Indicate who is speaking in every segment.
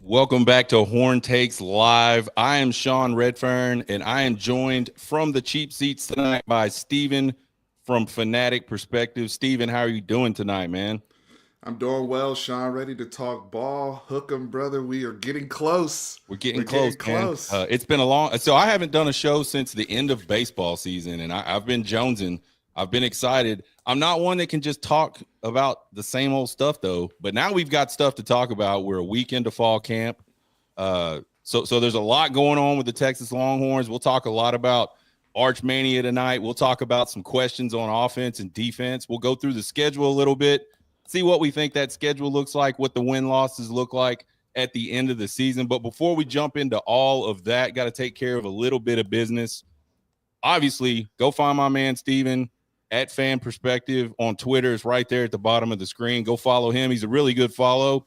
Speaker 1: Welcome back to Horn Takes Live. I am Sean Redfern, and I am joined from the cheap seats tonight by Steven from Fanatic Perspective. Steven, how are you doing tonight, man?
Speaker 2: I'm doing well, Sean. Ready to talk ball. Hook 'em, brother. We are getting close.
Speaker 1: We're getting
Speaker 2: We're
Speaker 1: close,
Speaker 2: getting
Speaker 1: man.
Speaker 2: close.
Speaker 1: It's been a long – so I haven't done a show since the end of baseball season, and I've been jonesing. I've been excited. I'm not one that can just talk about the same old stuff, though. But now we've got stuff to talk about. We're a week into fall camp. So there's a lot going on with the Texas Longhorns. We'll talk a lot about Arch Mania tonight. We'll talk about some questions on offense and defense. We'll go through the schedule a little bit, see what we think that schedule looks like, what the win-losses look like at the end of the season. But before we jump into all of that, got to take care of a little bit of business. Obviously, go find my man Steven at Fan Perspective on Twitter. It's right there at the bottom of the screen. Go follow him. He's a really good follow.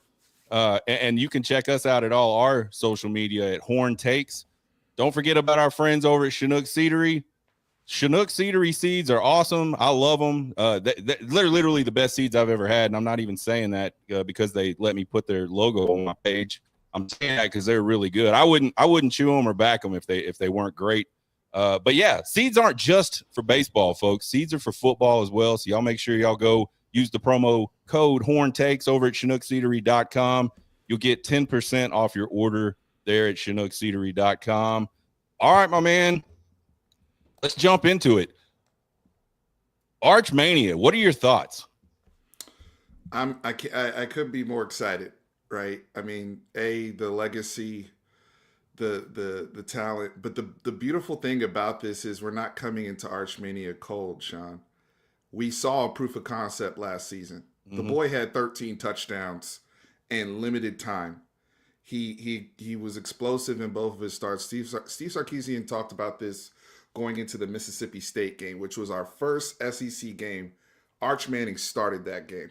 Speaker 1: And you can check us out at all our social media at Horn Takes. Don't forget about our friends over at Chinook Seedery. Chinook Seedery seeds are awesome. I love them. They're literally the best seeds I've ever had, and I'm not even saying that because they let me put their logo on my page. I'm saying that because they're really good. I wouldn't chew them or back them if they weren't great. But yeah, seeds aren't just for baseball, folks. Seeds are for football as well. So y'all make sure y'all go use the promo code HornTakes over at ChinookSeedery.com. You'll get 10% off your order there at ChinookSeedery.com. All right, my man. Let's jump into it. Arch Mania, what are your thoughts?
Speaker 2: I couldn't be more excited, right? I mean, the legacy, the talent, but the beautiful thing about this is we're not coming into Archmania cold, Sean. We saw a proof of concept last season. The boy had 13 touchdowns in limited time. He was explosive in both of his starts. Steve Sarkisian talked about this going into the Mississippi State game, which was our first SEC game. Arch Manning started that game.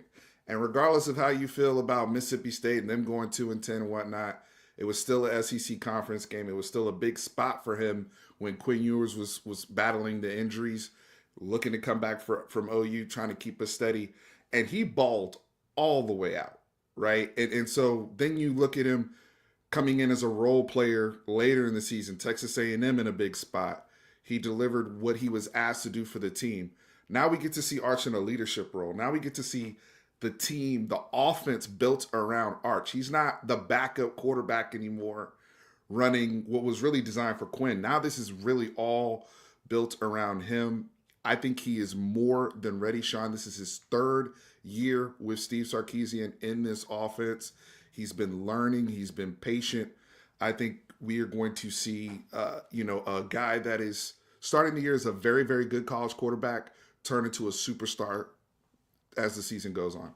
Speaker 2: And regardless of how you feel about Mississippi State and them going 2-10 and whatnot, it was still a SEC conference game. It was still a big spot for him when Quinn Ewers was battling the injuries, looking to come back from OU, trying to keep us steady. And he balled all the way out, right? And so then you look at him coming in as a role player later in the season, Texas A&M in a big spot. He delivered what he was asked to do for the team. Now we get to see Arch in a leadership role. Now we get to see the team, the offense built around Arch. He's not the backup quarterback anymore running what was really designed for Quinn. Now this is really all built around him. I think he is more than ready, Sean. This is his third year with Steve Sarkisian in this offense. He's been learning. He's been patient. I think we are going to see, a guy that is starting the year as a very, very good college quarterback turn into a superstar as the season goes on.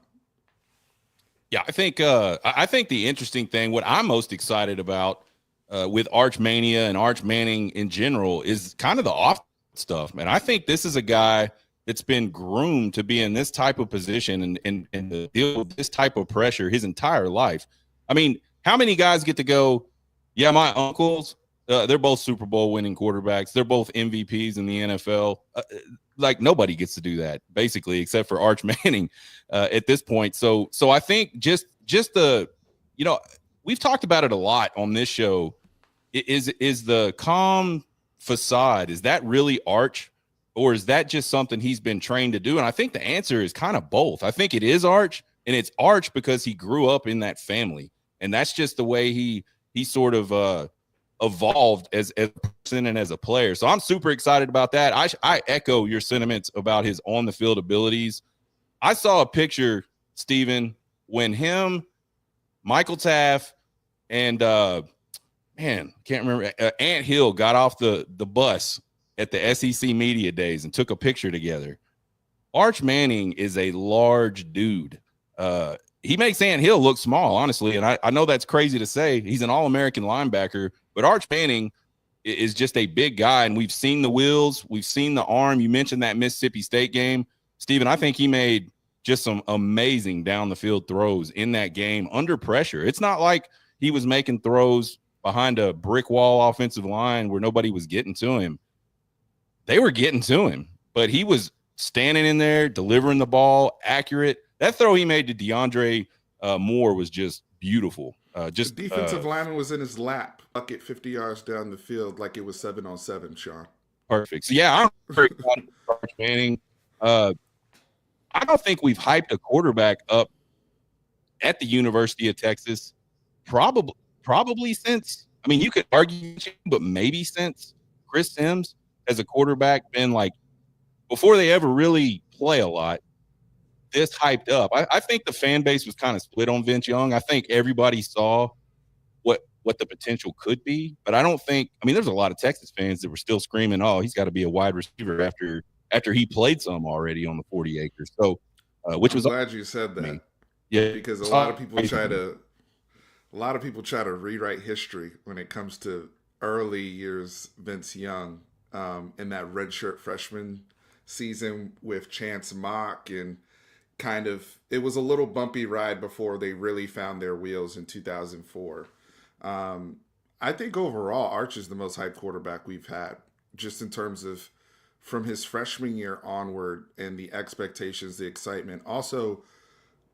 Speaker 1: Yeah, I think the interesting thing, what I'm most excited about with Arch Mania and Arch Manning in general, is kind of the off stuff, man. I think this is a guy that's been groomed to be in this type of position and to deal with this type of pressure his entire life. I mean, how many guys get to go, yeah, my uncles, they're both Super Bowl winning quarterbacks. They're both MVPs in the NFL. Like nobody gets to do that, basically, except for Arch Manning at this point. So I think just the, we've talked about it a lot on this show. Is the calm facade, is that really Arch, or is that just something he's been trained to do? And I think the answer is kind of both. I think it is Arch, and it's Arch because he grew up in that family, and that's just the way he sort of evolved as a person and as a player. So I'm super excited about that. I echo your sentiments about his on the field abilities. I saw a picture, Steven, when him, Michael Taft, and can't remember, Ant Hill got off the bus at the SEC Media Days and took a picture together. Arch Manning is a large dude. He makes Ant Hill look small, honestly, and I know that's crazy to say. He's an All-American linebacker, but Arch Manning is just a big guy, and we've seen the wheels. We've seen the arm. You mentioned that Mississippi State game. Steven, I think he made just some amazing down-the-field throws in that game under pressure. It's not like he was making throws behind a brick wall offensive line where nobody was getting to him. They were getting to him, but he was standing in there, delivering the ball, accurate. That throw he made to DeAndre Moore was just beautiful.
Speaker 2: The defensive lineman was in his lap, bucket 50 yards down the field like it was 7-on-7, Sean.
Speaker 1: Perfect. So yeah, I'm very excited for Arch Manning. Uh, I don't think we've hyped a quarterback up at the University of Texas probably probably since, I mean, you could argue, but maybe since Chris Sims as a quarterback been like, before they ever really play a lot, this hyped up. I think the fan base was kind of split on Vince Young. I think everybody saw what the potential could be, but I don't think, I mean, there's a lot of Texas fans that were still screaming, "Oh, he's got to be a wide receiver," after he played some already on the 40 acres. So, which
Speaker 2: I'm
Speaker 1: was
Speaker 2: glad you said
Speaker 1: me.
Speaker 2: that
Speaker 1: Yeah,
Speaker 2: because a lot of people try to rewrite history when it comes to early years Vince Young, in that redshirt freshman season with Chance Mock, and kind of it was a little bumpy ride before they really found their wheels in 2004. Um, I think overall Arch is the most hyped quarterback we've had, just in terms of from his freshman year onward and the expectations, the excitement. Also,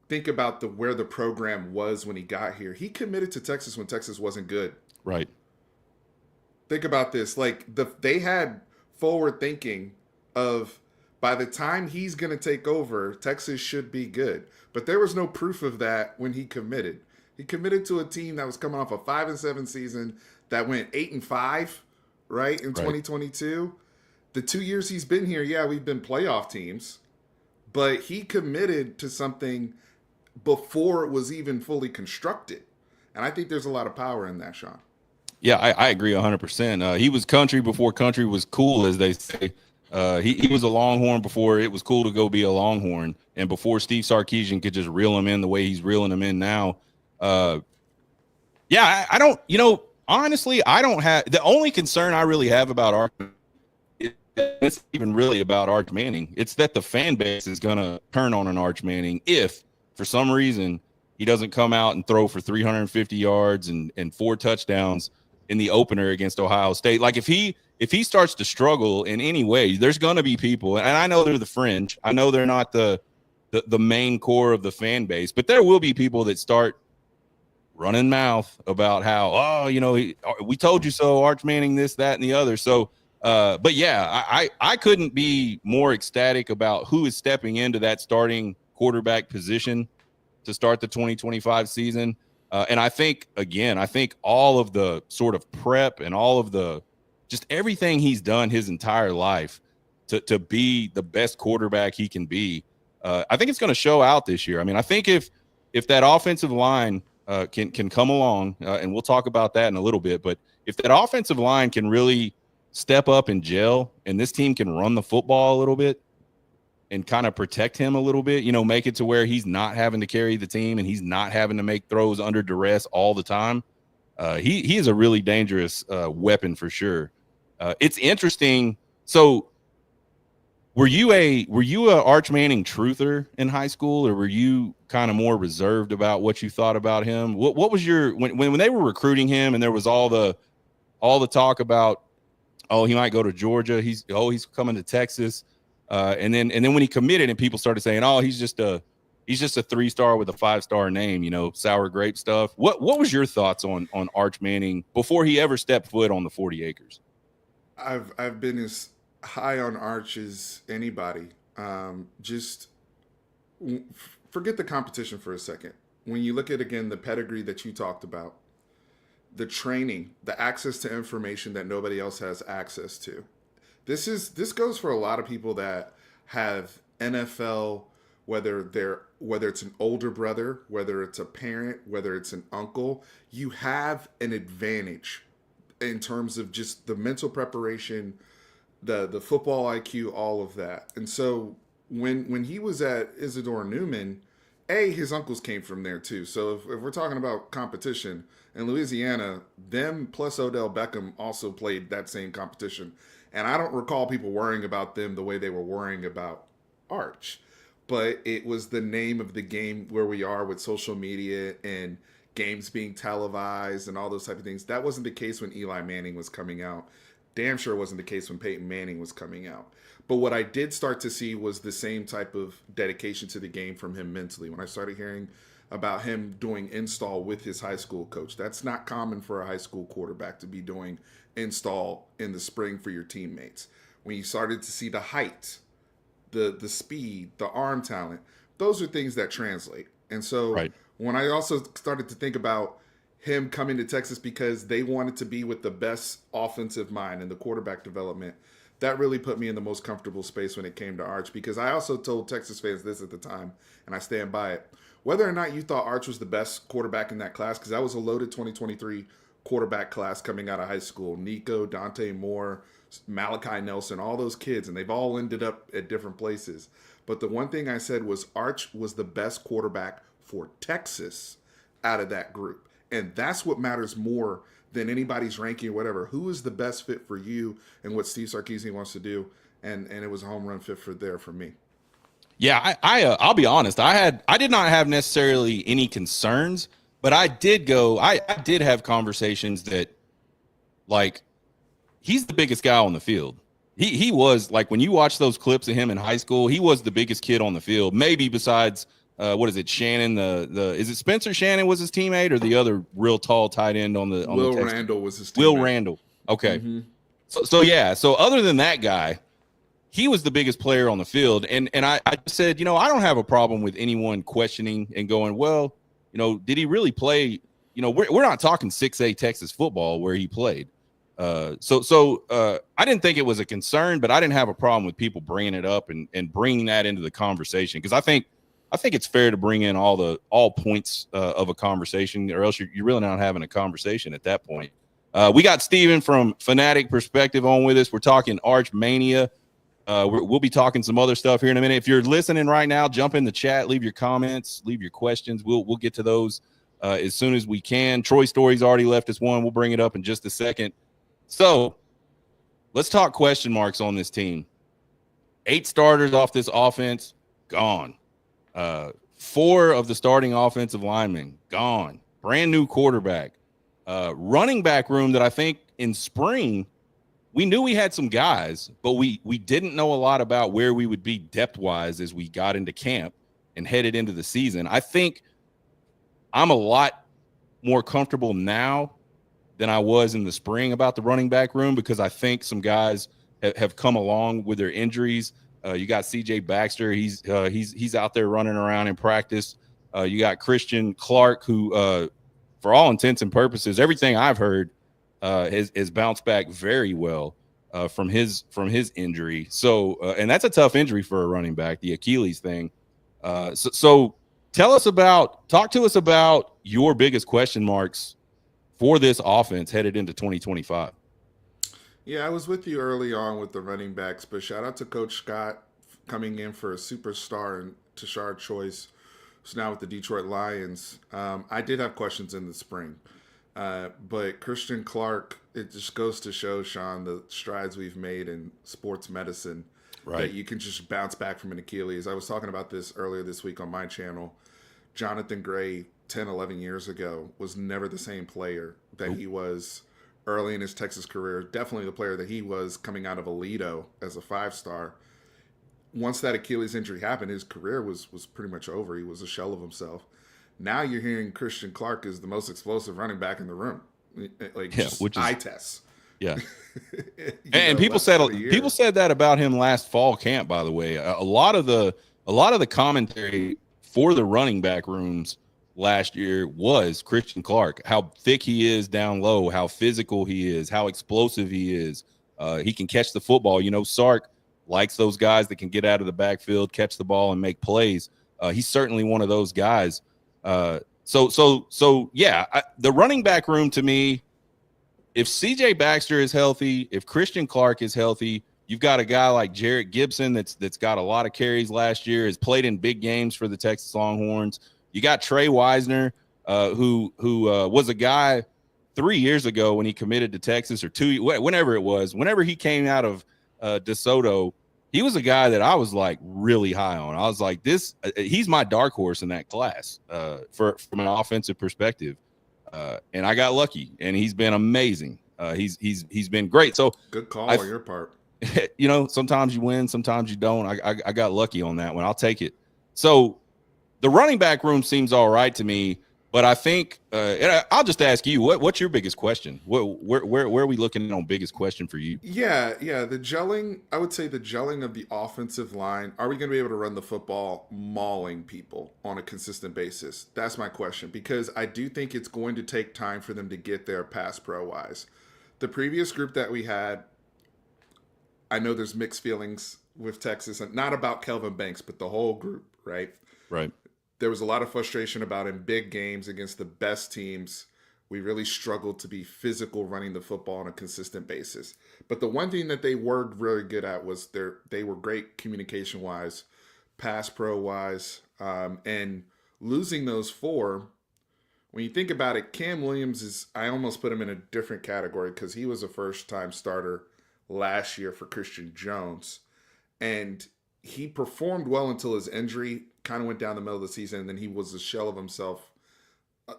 Speaker 2: think about where the program was when he got here. He committed to Texas when Texas wasn't good.
Speaker 1: right.
Speaker 2: Think about this. Like they had forward thinking of by the time he's going to take over, Texas should be good. But there was no proof of that when he committed. He committed to a team that was coming off a 5-7 season that went 8-5, right, in
Speaker 1: Right.
Speaker 2: 2022. The 2 years he's been here, yeah, we've been playoff teams, but he committed to something before it was even fully constructed. And I think there's a lot of power in that, Sean.
Speaker 1: Yeah, I agree 100%. He was country before country was cool, as they say. He was a Longhorn before it was cool to go be a Longhorn, and before Steve Sarkisian could just reel him in the way he's reeling him in now. Uh, yeah, I don't. Honestly, I don't have, the only concern I really have about Arch. It's even really about Arch Manning. It's that the fan base is going to turn on an Arch Manning if, for some reason, he doesn't come out and throw for 350 yards and 4 touchdowns in the opener against Ohio State. Like if he starts to struggle in any way, there's going to be people, and I know they're the fringe. I know they're not the main core of the fan base, but there will be people that start running mouth about how, we told you so, Arch Manning, this, that, and the other. So, but yeah, I couldn't be more ecstatic about who is stepping into that starting quarterback position to start the 2025 season. And I think all of the sort of prep and all of the, just everything he's done his entire life to be the best quarterback he can be, I think it's going to show out this year. I mean, I think if that offensive line can come along, and we'll talk about that in a little bit, but if that offensive line can really step up and gel, and this team can run the football a little bit and kind of protect him a little bit, make it to where he's not having to carry the team and he's not having to make throws under duress all the time. He is a really dangerous weapon for sure. It's interesting. So were you a Arch Manning truther in high school, or were you kind of more reserved about what you thought about him? What was your, when they were recruiting him and there was all the talk about, oh, he might go to Georgia, he's coming to Texas, and then when he committed and people started saying, oh, he's just a 3-star with a 5-star name, sour grape stuff. What was your thoughts on Arch Manning before he ever stepped foot on the 40 acres?
Speaker 2: I've been as high on Arch as anybody. Just forget the competition for a second. When you look at, again, the pedigree that you talked about, the training, the access to information that nobody else has access to. This goes for a lot of people that have NFL, whether it's an older brother, whether it's a parent, whether it's an uncle, you have an advantage in terms of just the mental preparation, the football IQ, all of that. And so when he was at Isidore Newman, his uncles came from there too. So if we're talking about competition in Louisiana, them plus Odell Beckham also played that same competition. And I don't recall people worrying about them the way they were worrying about Arch. But it was the name of the game where we are with social media and games being televised and all those type of things. That wasn't the case when Eli Manning was coming out. Damn sure wasn't the case when Peyton Manning was coming out. But what I did start to see was the same type of dedication to the game from him mentally. When I started hearing about him doing install with his high school coach. That's not common for a high school quarterback to be doing install in the spring for your teammates. When you started to see the height, the speed, the arm talent, those are things that translate. And so
Speaker 1: Right.
Speaker 2: when I also started to think about him coming to Texas because they wanted to be with the best offensive mind in the quarterback development, that really put me in the most comfortable space when it came to Arch, because I also told Texas fans this at the time, and I stand by it. Whether or not you thought Arch was the best quarterback in that class, because that was a loaded 2023 quarterback class coming out of high school. Nico, Dante Moore, Malachi Nelson, all those kids, and they've all ended up at different places. But the one thing I said was Arch was the best quarterback for Texas out of that group. And that's what matters more than anybody's ranking or whatever. Who is the best fit for you and what Steve Sarkisian wants to do? And it was a home run fit for me.
Speaker 1: Yeah, I'll be honest. I did not have necessarily any concerns, but I did have conversations that, like, he's the biggest guy on the field. He was, like, when you watch those clips of him in high school, he was the biggest kid on the field, maybe besides what is it, Shannon, is it Spencer Shannon was his teammate, or the other real tall tight end on the
Speaker 2: Will
Speaker 1: Texans?
Speaker 2: Randall was his teammate.
Speaker 1: Will Randall. Okay. Mm-hmm. So other than that guy, he was the biggest player on the field. And I said, I don't have a problem with anyone questioning and going, well, did he really play? We're not talking 6A Texas football where he played. So I didn't think it was a concern, but I didn't have a problem with people bringing it up and bringing that into the conversation, because I think it's fair to bring in all points of a conversation, or else you're really not having a conversation at that point. We got Steven from Fanatic Perspective on with us. We're talking Arch Mania. We'll be talking some other stuff here in a minute. If you're listening right now, jump in the chat, leave your comments, leave your questions. We'll get to those as soon as we can. Troy Story's already left us one. We'll bring it up in just a second. So let's talk question marks on this team. 8 starters off this offense, gone. 4 of the starting offensive linemen, gone. Brand new quarterback. Running back room that I think in spring we knew we had some guys, but we didn't know a lot about where we would be depth-wise as we got into camp and headed into the season. I think I'm a lot more comfortable now than I was in the spring about the running back room, because I think some guys have come along with their injuries. You got CJ Baxter. He's out there running around in practice. You got Christian Clark, who, for all intents and purposes, everything I've heard, has bounced back very well from his injury. So, and that's a tough injury for a running back, the Achilles thing. So talk to us about your biggest question marks for this offense headed into 2025.
Speaker 2: Yeah, I was with you early on with the running backs, but shout out to Coach Scott coming in for a superstar and Tashard Choice, who's now with the Detroit Lions. I did have questions in the spring. But Christian Clark, it just goes to show, Sean, the strides we've made in sports medicine, right, that you can just bounce back from an Achilles. I was talking about this earlier this week on my channel. Jonathan Gray, 10, 11 years ago, was never the same player that he was early in his Texas career. Definitely the player that he was coming out of Aledo as a 5-star. Once that Achilles injury happened, his career was pretty much over. He was a shell of himself. Now you're hearing Christian Clark is the most explosive running back in the room, like, yeah, which is eye tests.
Speaker 1: Yeah, and people said that about him last fall camp. By the way, a lot of the commentary for the running back rooms last year was Christian Clark, how thick he is down low, how physical he is, how explosive he is. He can catch the football. Sark likes those guys that can get out of the backfield, catch the ball, and make plays. He's certainly one of those guys. So yeah, the running back room, to me, if CJ Baxter is healthy, if Christian Clark is healthy, you've got a guy like Jarrett Gibson that's got a lot of carries last year, has played in big games for the Texas Longhorns. You got Trey Wisner, who was a guy 3 years ago when he committed to Texas, or whenever he came out of DeSoto. He was a guy that I was like really high on. I was like, he's my dark horse in that class from an offensive perspective. And I got lucky, and he's been amazing. He's been great. So
Speaker 2: good call on your part.
Speaker 1: Sometimes you win, sometimes you don't. I got lucky on that one. I'll take it. So the running back room seems all right to me, but I think I'll just ask you, what's your biggest question? Where are we looking on biggest question for you?
Speaker 2: Yeah. The gelling, I would say the gelling of the offensive line. Are we going to be able to run the football mauling people on a consistent basis? That's my question, because I do think it's going to take time for them to get there pass pro wise. The previous group that we had, I know there's mixed feelings with Texas, and not about Kelvin Banks, but the whole group, right?
Speaker 1: Right.
Speaker 2: There was a lot of frustration about in big games against the best teams. We really struggled to be physical running the football on a consistent basis. But the one thing that they were really good at was they were great communication wise, pass pro wise, and losing those four. When you think about it, Cam Williams is, I almost put him in a different category because he was a first time starter last year for Christian Jones. And he performed well until his injury kind of went down the middle of the season, and then he was a shell of himself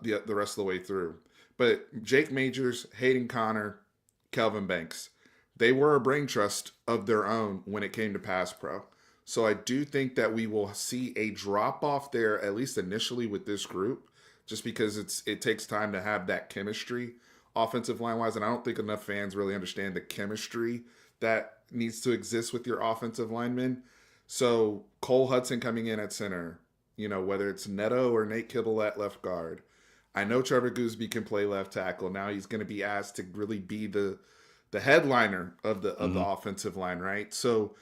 Speaker 2: the rest of the way through. But Jake Majors, Hayden Connor, Kelvin Banks, they were a brain trust of their own when it came to pass pro. So I do think that we will see a drop off there, at least initially with this group, just because it takes time to have that chemistry offensive line wise. And I don't think enough fans really understand the chemistry that needs to exist with your offensive linemen. So Cole Hudson coming in at center, whether it's Neto or Nate Kibble at left guard. I know Trevor Gooseby can play left tackle. Now he's going to be asked to really be the headliner of the offensive line, right? So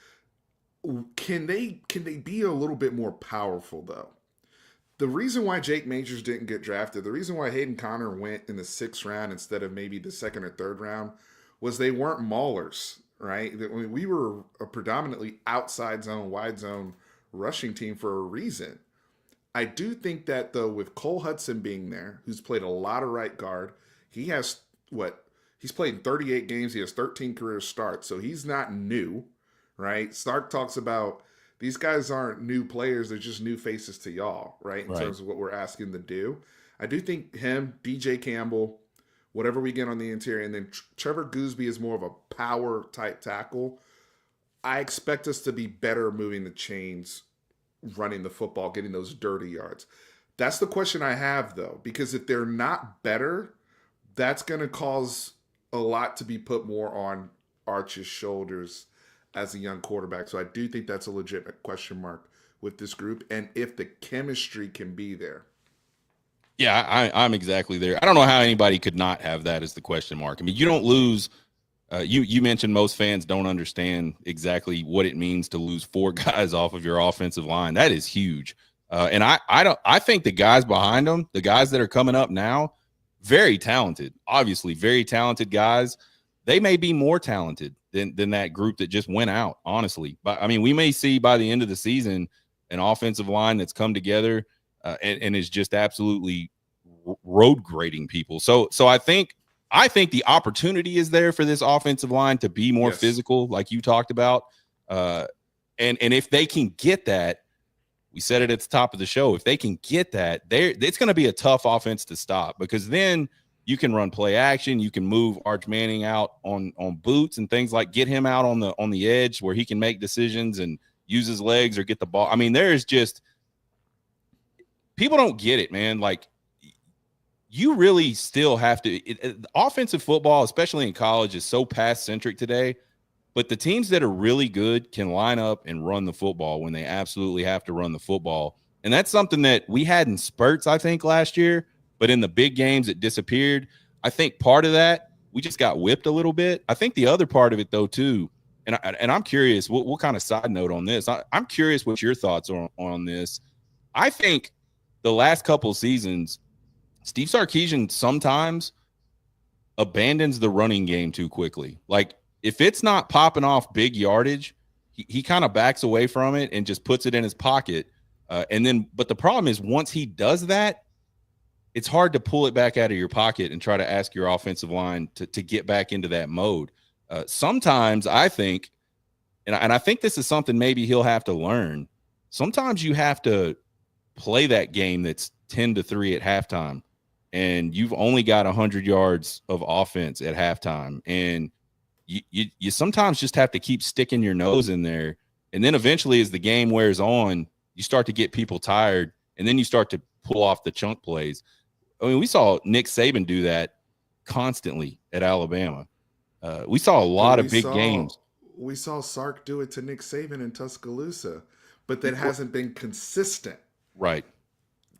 Speaker 2: can they be a little bit more powerful though? The reason why Jake Majors didn't get drafted, the reason why Hayden Connor went in the 6th round instead of maybe the 2nd or 3rd round, was they weren't maulers, right? We were a predominantly outside zone, wide zone rushing team for a reason. I do think that, though, with Cole Hudson being there, who's played a lot of right guard, he has he's played in 38 games. He has 13 career starts, so he's not new, right? Stark talks about these guys aren't new players. They're just new faces to y'all, right? In terms of what we're asking to do. I do think him, DJ Campbell, whatever we get on the interior, and then Trevor Gooseby is more of a power type tackle. I expect us to be better moving the chains, running the football, getting those dirty yards. That's the question I have, though, because if they're not better, that's going to cause a lot to be put more on Arch's shoulders as a young quarterback. So I do think that's a legitimate question mark with this group, and if the chemistry can be there.
Speaker 1: Yeah, I'm exactly there. I don't know how anybody could not have that as the question mark. I mean, you don't lose. You mentioned most fans don't understand exactly what it means to lose 4 guys off of your offensive line. That is huge. And I think the guys behind them, the guys that are coming up now, very talented, obviously very talented guys. They may be more talented than that group that just went out, honestly. But I mean, we may see by the end of the season an offensive line that's come together and is just absolutely road grading people. So I think the opportunity is there for this offensive line to be more physical, like you talked about. And if they can get that, we said it at the top of the show, if they can get that, it's going to be a tough offense to stop, because then you can run play action. You can move Arch Manning out on boots and things, like get him out on the edge where he can make decisions and use his legs or get the ball. I mean, there's just, people don't get it, man. Like, you really still have to offensive football, especially in college, is so pass centric today, but the teams that are really good can line up and run the football when they absolutely have to run the football. And that's something that we had in spurts, I think, last year, but in the big games it disappeared. I think part of that, we just got whipped a little bit. I think the other part of it, though, too, and I'm curious, what kind of side note on this? I'm curious what your thoughts are on this. I think the last couple of seasons, Steve Sarkisian sometimes abandons the running game too quickly. Like, if it's not popping off big yardage, he kind of backs away from it and just puts it in his pocket. But the problem is, once he does that, it's hard to pull it back out of your pocket and try to ask your offensive line to get back into that mode. Sometimes I think, and I think this is something maybe he'll have to learn, sometimes you have to play that game that's 10-3 at halftime, and you've only got 100 yards of offense at halftime, and you sometimes just have to keep sticking your nose in there. And then eventually, as the game wears on, you start to get people tired, and then you start to pull off the chunk plays. I mean, we saw Nick Saban do that constantly at Alabama. We saw a
Speaker 2: But
Speaker 1: lot of big games.
Speaker 2: we saw Sark do it to Nick Saban in Tuscaloosa, but that hasn't been consistent.
Speaker 1: Right.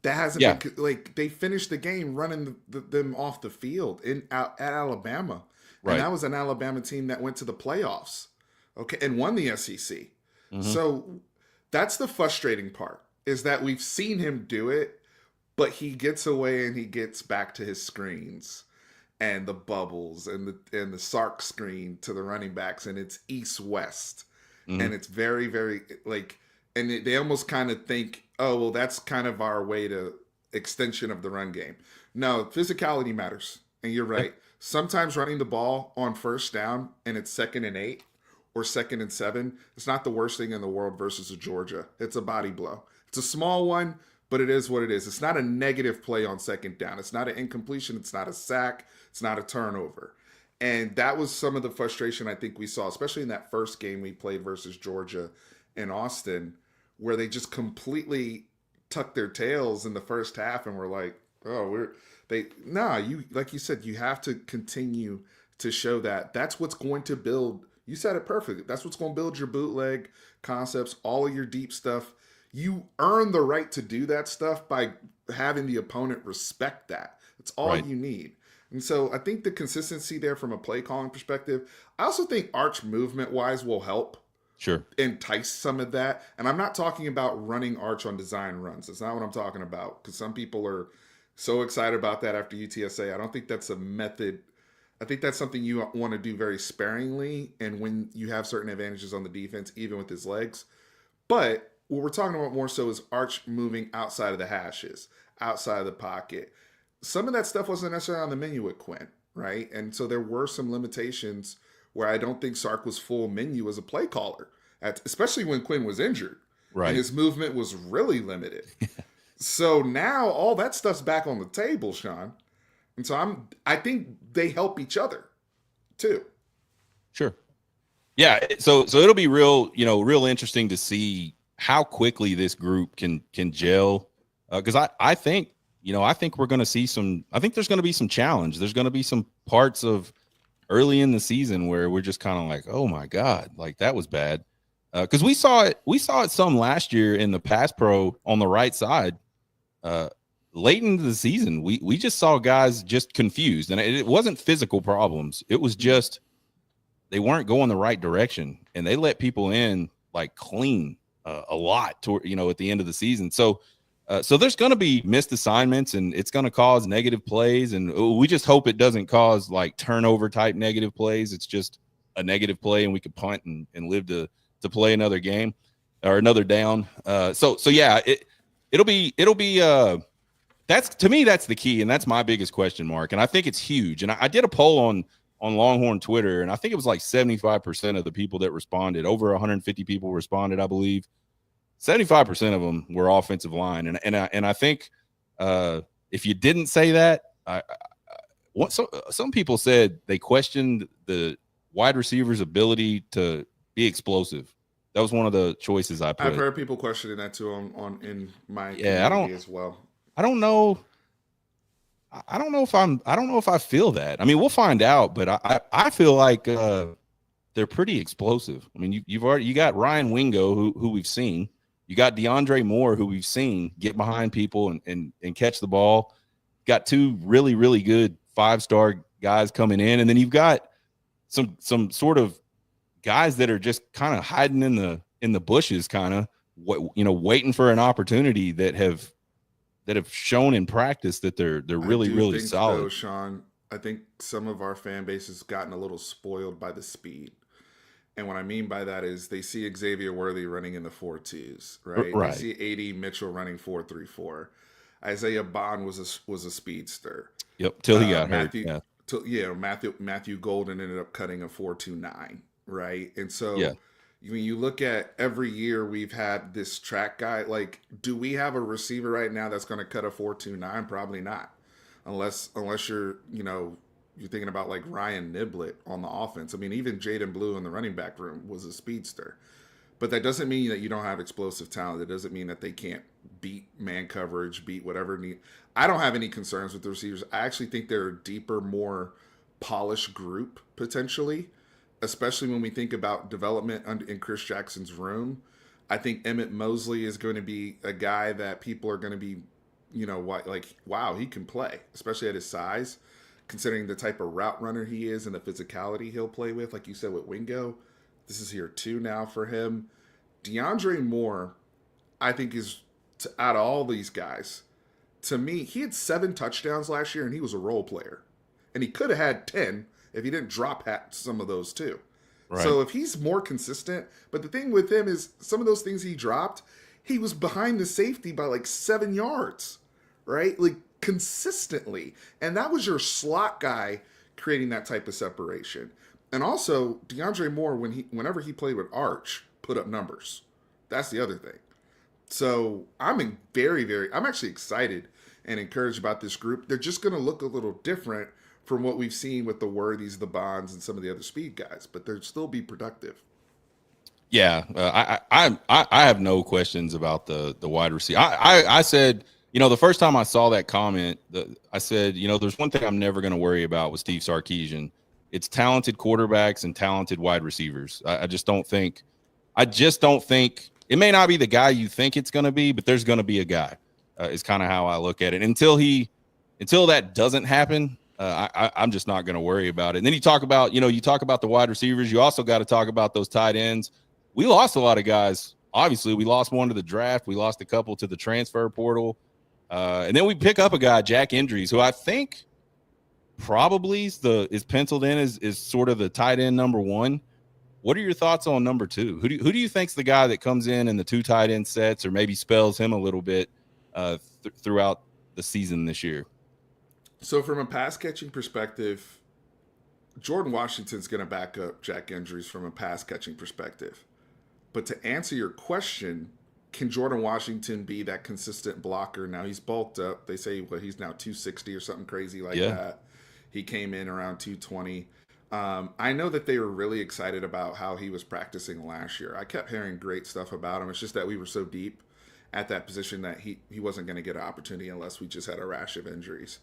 Speaker 2: That hasn't
Speaker 1: Yeah.
Speaker 2: been like they finished the game running them off the field at Alabama, and
Speaker 1: Right.
Speaker 2: that was an Alabama team that went to the playoffs, okay, and won the SEC.
Speaker 1: Mm-hmm.
Speaker 2: So that's the frustrating part is that we've seen him do it, but he gets away and he gets back to his screens and the bubbles and the Sark screen to the running backs, and it's east west,
Speaker 1: Mm-hmm.
Speaker 2: and it's very very like, and they almost kind of think, oh well, that's kind of our way to extension of the run game. No, physicality matters, and you're
Speaker 1: Yeah.
Speaker 2: right. Sometimes running the ball on first down and it's 2nd and 8 or 2nd and 7, it's not the worst thing in the world versus a Georgia. It's a body blow. It's a small one, but it is what it is. It's not a negative play on 2nd down. It's not an incompletion. It's not a sack. It's not a turnover. And that was some of the frustration I think we saw, especially in that first game we played versus Georgia in Austin, where they just completely tucked their tails in the first half and were like, oh, you like you said, you have to continue to show that. That's what's going to build. You said it perfect. That's what's going to build your bootleg concepts, all of your deep stuff. You earn the right to do that stuff by having the opponent respect that. It's all
Speaker 1: Right.
Speaker 2: you need. And so I think the consistency there from a play calling perspective, I also think arch movement wise will help
Speaker 1: Sure.
Speaker 2: entice some of that. And I'm not talking about running arch on design runs. That's not what I'm talking about, because some people are so excited about that after UTSA. I don't think that's a method. I think that's something you want to do very sparingly and when you have certain advantages on the defense, even with his legs. But what we're talking about more so is arch moving outside of the hashes, outside of the pocket. Some of that stuff wasn't necessarily on the menu with Quinn, right? And so there were some limitations where I don't think Sark was full menu as a play caller, especially when Quinn was injured and
Speaker 1: Right.
Speaker 2: his movement was really limited. So now all that stuff's back on the table, Sean. And so I think they help each other too.
Speaker 1: Sure. Yeah. So it'll be real interesting to see how quickly this group can gel. Because I think we're going to see some. I think there's going to be some challenge. There's going to be some parts of early in the season where we're just kind of like, oh my god, like that was bad. Because we saw it some last year in the pass pro on the right side. Late into the season, we just saw guys just confused, and it wasn't physical problems. It was just they weren't going the right direction, and they let people in like clean a lot toward at the end of the season. So there's going to be missed assignments, and it's going to cause negative plays, and we just hope it doesn't cause like turnover type negative plays. It's just a negative play, and we could punt and live to play another game or another down. So yeah, it'll be that's, to me, that's the key, and that's my biggest question mark. And I think it's huge. And I did a poll on Longhorn Twitter, and I think it was like 75% of the people that responded, over 150 people responded, I believe. 75% of them were offensive line, and I think if you didn't say that, some people said they questioned the wide receiver's ability to be explosive. That was one of the choices I put.
Speaker 2: I've heard people questioning that too on in my
Speaker 1: Yeah,
Speaker 2: community as well.
Speaker 1: I don't know. I don't know if I feel that. I mean, we'll find out, but I feel like they're pretty explosive. I mean, you got Ryan Wingo who we've seen. You got DeAndre Moore, who we've seen get behind people and catch the ball. Got two really, really good 5-star guys coming in, and then you've got some sort of guys that are just kind of hiding in the bushes, kind of waiting for an opportunity that have shown in practice that they're really, really
Speaker 2: think,
Speaker 1: solid.
Speaker 2: Though, Sean, I think some of our fan base has gotten a little spoiled by the speed. And what I mean by that is they see Xavier Worthy running in the 4.2s, right?
Speaker 1: Right.
Speaker 2: They see AD Mitchell running 4.34. Isaiah Bond was a speedster.
Speaker 1: Yep, till he got
Speaker 2: Matthew,
Speaker 1: hurt. Yeah.
Speaker 2: Matthew Golden ended up cutting a 4.29, right? And so
Speaker 1: Yeah.
Speaker 2: when you look at every year we've had this track guy, like, do we have a receiver right now that's going to cut a 4.29? Probably not, unless you're you're thinking about like Ryan Niblett on the offense. I mean, even Jaden Blue in the running back room was a speedster. but that doesn't mean that you don't have explosive talent. It doesn't mean that they can't beat man coverage, beat whatever need. I don't have any concerns with the receivers. I actually think they're a deeper, more polished group potentially, especially when we think about development in Chris Jackson's room. I think Emmett Mosley is going to be a guy that people are going to be, like, wow, he can play, especially at his size, considering the type of route runner he is and the physicality he'll play with. Like you said with Wingo, this is year 2 now for him. DeAndre Moore, I think, is out of all these guys, to me, he had 7 touchdowns last year and he was a role player. And he could have had 10 if he didn't drop hat some of those too. Right. So if he's more consistent, but the thing with him is some of those things he dropped, he was behind the safety by like 7 yards, right? Like consistently. And that was your slot guy creating that type of separation. And also DeAndre Moore, whenever he played with Arch, put up numbers. That's the other thing. So I'm actually excited and encouraged about this group. They're just going to look a little different from what we've seen with the Worthies, the Bonds, and some of the other speed guys, but they'll still be productive.
Speaker 1: Yeah, I have no questions about the wide receiver. I said, the first time I saw that comment, I said, there's one thing I'm never going to worry about with Steve Sarkisian. It's talented quarterbacks and talented wide receivers. I just don't think it may not be the guy you think it's going to be, but there's going to be a guy. Is kind of how I look at it. Until that doesn't happen, I'm just not going to worry about it. And then you talk about the wide receivers. You also got to talk about those tight ends. We lost a lot of guys. Obviously, we lost one to the draft. We lost a couple to the transfer portal. And then we pick up a guy, Jack Endries, who I think probably is penciled in as sort of the tight end number 1. What are your thoughts on number 2? Who do you think's the guy that comes in the 2 tight end sets or maybe spells him a little bit throughout the season this year?
Speaker 2: So from a pass catching perspective, Jordan Washington's going to back up Jack Endries from a pass catching perspective. But to answer your question, can Jordan Washington be that consistent blocker? Now he's bulked up. They say he's now 260 or something crazy like that. He came in around 220. I know that they were really excited about how he was practicing last year. I kept hearing great stuff about him. It's just that we were so deep at that position that he wasn't going to get an opportunity unless we just had a rash of injuries.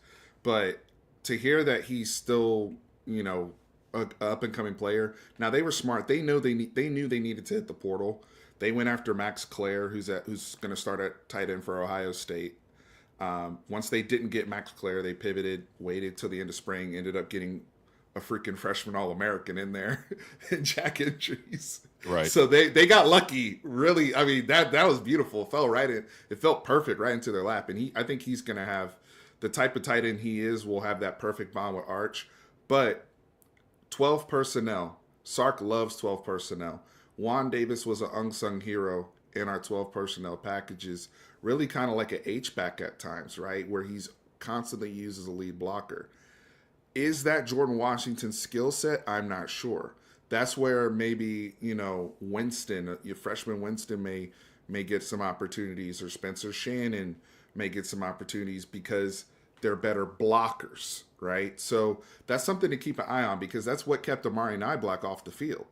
Speaker 2: But to hear that he's still, a up and coming player. Now they were smart. They knew they needed to hit the portal. They went after Max Clare, who's going to start at tight end for Ohio State. Once they didn't get Max Clare, they pivoted, waited till the end of spring, ended up getting a freaking freshman All-American in there and Jack Endries.
Speaker 1: Right.
Speaker 2: So they got lucky. Really, I mean that was beautiful. It fell right in. It felt perfect right into their lap. And I think he's going to have the type of tight end he is. Will have that perfect bond with Arch. But 12 personnel. Sark loves 12 personnel. Juan Davis was an unsung hero in our 12 personnel packages. Really kind of like an H-back at times, right? Where he's constantly used as a lead blocker. Is that Jordan Washington's skill set? I'm not sure. That's where maybe, Winston, your freshman Winston may get some opportunities, or Spencer Shannon may get some opportunities because they're better blockers, right? So that's something to keep an eye on because that's what kept Amari Niblack off the field.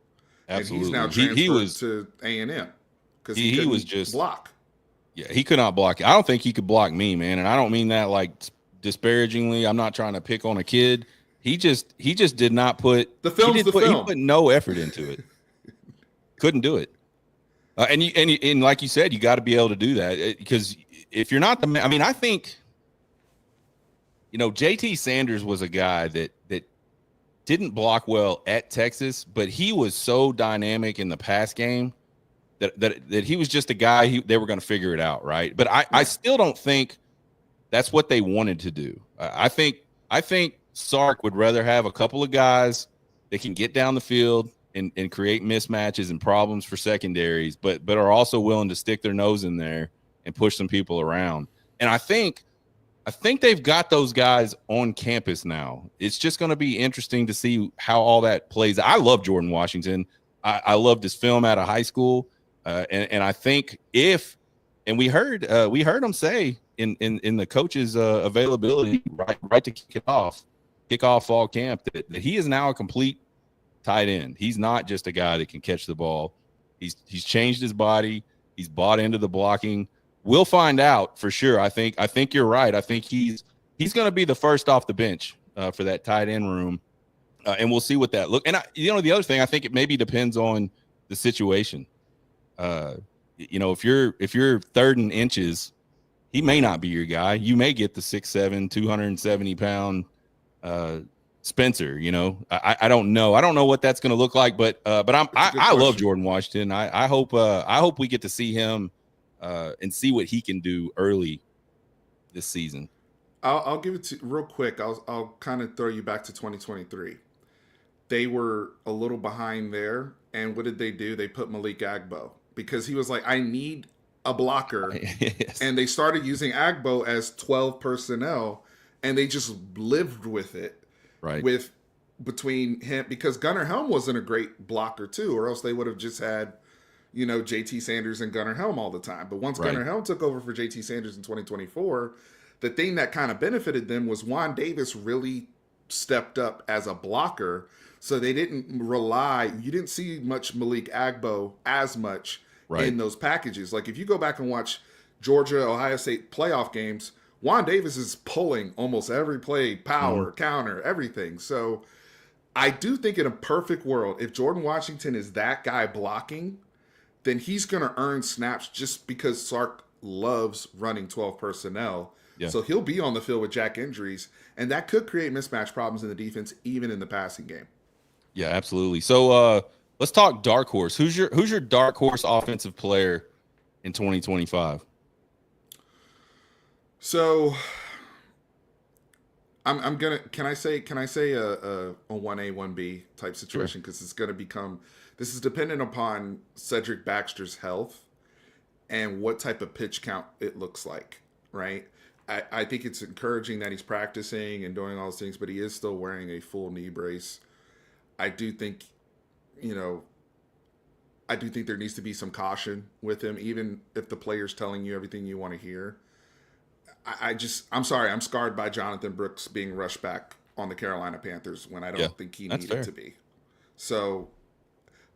Speaker 1: Absolutely.
Speaker 2: And he's now transferred to A&M because he was just block.
Speaker 1: Yeah, he could not block. I don't think he could block me, man. And I don't mean that like disparagingly. I'm not trying to pick on a kid. He just did not put
Speaker 2: the film's the film.
Speaker 1: He put no effort into it. Couldn't do it. And like you said, you got to be able to do that because if you're not I think, JT Sanders was a guy that didn't block well at Texas, but he was so dynamic in the pass game that he was just a guy they were going to figure it out, right? But I still don't think that's what they wanted to do. I think Sark would rather have a couple of guys that can get down the field and create mismatches and problems for secondaries, but are also willing to stick their nose in there and push some people around. And I think they've got those guys on campus now. It's just going to be interesting to see how all that plays. I love Jordan Washington. I loved his film out of high school. And I think we heard him say in the coach's availability right to kick off fall camp that he is now a complete tight end. He's not just a guy that can catch the ball He's changed his body. He's bought into the blocking. We'll find out for sure. I think you're right. I think he's going to be the first off the bench for that tight end room, and we'll see what that look. And the other thing, I think it maybe depends on the situation. If you're third and inches, he may not be your guy. You may get the 6'7", 270-pound Spencer. I don't know. I don't know what that's going to look like, but I love Jordan Washington. I hope we get to see him and see what he can do early this season.
Speaker 2: I'll give it to real quick. I'll kind of throw you back to 2023. They were a little behind there, and what did they do? They put Malik Agbo because he was like, I need a blocker. Yes. And they started using Agbo as 12 personnel, and they just lived with it.
Speaker 1: Right.
Speaker 2: With between him, because Gunnar Helm wasn't a great blocker too, or else they would have just had, JT Sanders and Gunnar Helm all the time. But once Gunnar Helm took over for JT Sanders in 2024, the thing that kind of benefited them was Juan Davis really stepped up as a blocker. So they didn't you didn't see much Malik Agbo as much in those packages. Like if you go back and watch Georgia, Ohio State playoff games, Juan Davis is pulling almost every play, power, counter, everything. So I do think in a perfect world, if Jordan Washington is that guy blocking, then he's going to earn snaps just because Sark loves running 12 personnel. Yeah. So he'll be on the field with jack injuries, and that could create mismatch problems in the defense, even in the passing game.
Speaker 1: Yeah, absolutely. So let's talk dark horse. Who's your dark horse offensive player in 2025?
Speaker 2: So I'm gonna can I say a 1A 1B type situation, because it's gonna become, this is dependent upon Cedric Baxter's health and what type of pitch count it looks like, right? I think it's encouraging that he's practicing and doing all those things, but he is still wearing a full knee brace. I do think there needs to be some caution with him, even if the player's telling you everything you want to hear. I'm sorry, I'm scarred by Jonathan Brooks being rushed back on the Carolina Panthers when I don't think he needed to be. So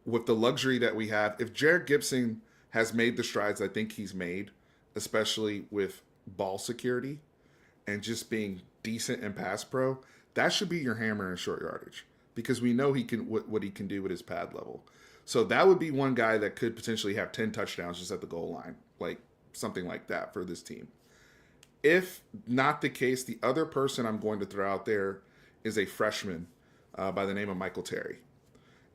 Speaker 2: with the luxury that we have, if Jared Gibson has made the strides I think he's made, especially with ball security and just being decent in pass pro, that should be your hammer in short yardage, because we know he can what he can do with his pad level. So that would be one guy that could potentially have 10 touchdowns just at the goal line, like something like that for this team. If not the case, the other person I'm going to throw out there is a freshman by the name of Michael Terry.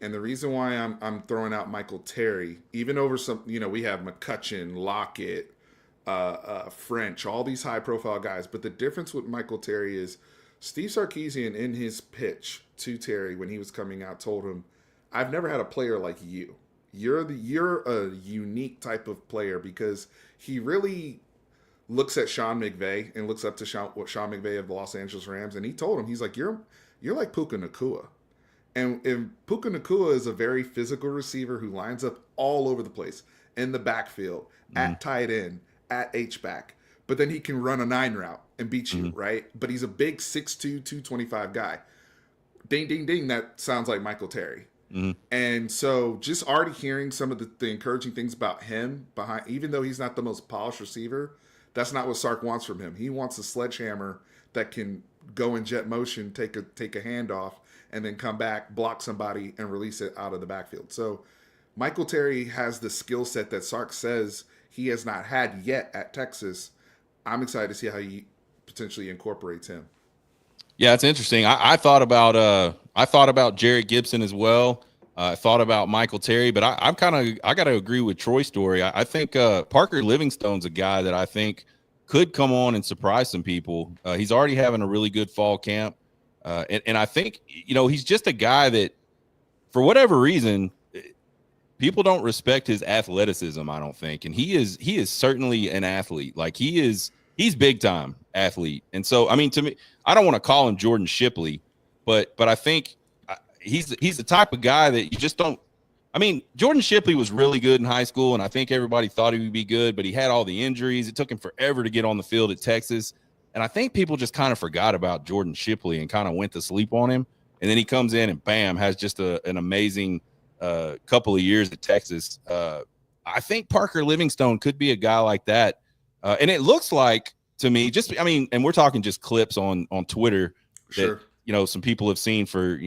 Speaker 2: And the reason why I'm throwing out Michael Terry, even over some, we have McCutcheon, Lockett, French, all these high-profile guys. But the difference with Michael Terry is Steve Sarkisian, in his pitch to Terry when he was coming out, told him, I've never had a player like you. You're a unique type of player, because he really looks at Sean McVay and looks up to Sean McVay of the Los Angeles Rams, and he told him, he's like, you're like Puka Nacua. And Puka Nacua is a very physical receiver who lines up all over the place, in the backfield, at tight end, at H-back. But then he can run a 9 route and beat you, right? But he's a big 6'2", 225 guy. Ding, ding, ding, that sounds like Michael Terry. And so just already hearing some of the encouraging things about him, even though he's not the most polished receiver, that's not what Sark wants from him. He wants a sledgehammer that can go in jet motion, take a handoff, and then come back, block somebody, and release it out of the backfield. So Michael Terry has the skill set that Sark says he has not had yet at Texas. I'm excited to see how he potentially incorporates him.
Speaker 1: Yeah, it's interesting. I thought about Jared Gibson as well. I thought about Michael Terry, but I got to agree with Troy's story. I think Parker Livingstone's a guy that I think could come on and surprise some people. He's already having a really good fall camp, and I think he's just a guy that, for whatever reason, people don't respect his athleticism, I don't think, and he is certainly an athlete. Like he's big time athlete, and so I mean, to me, I don't want to call him Jordan Shipley, but I think he's the type of guy that you just don't. I mean, Jordan Shipley was really good in high school, and I think everybody thought he would be good, but he had all the injuries. It took him forever to get on the field at Texas, and I think people just kind of forgot about Jordan Shipley and kind of went to sleep on him. And then he comes in and bam, has just an amazing couple of years at Texas. I think Parker Livingstone could be a guy like that. And it looks like to me, and we're talking just clips on Twitter that,
Speaker 2: sure.
Speaker 1: some people have seen for,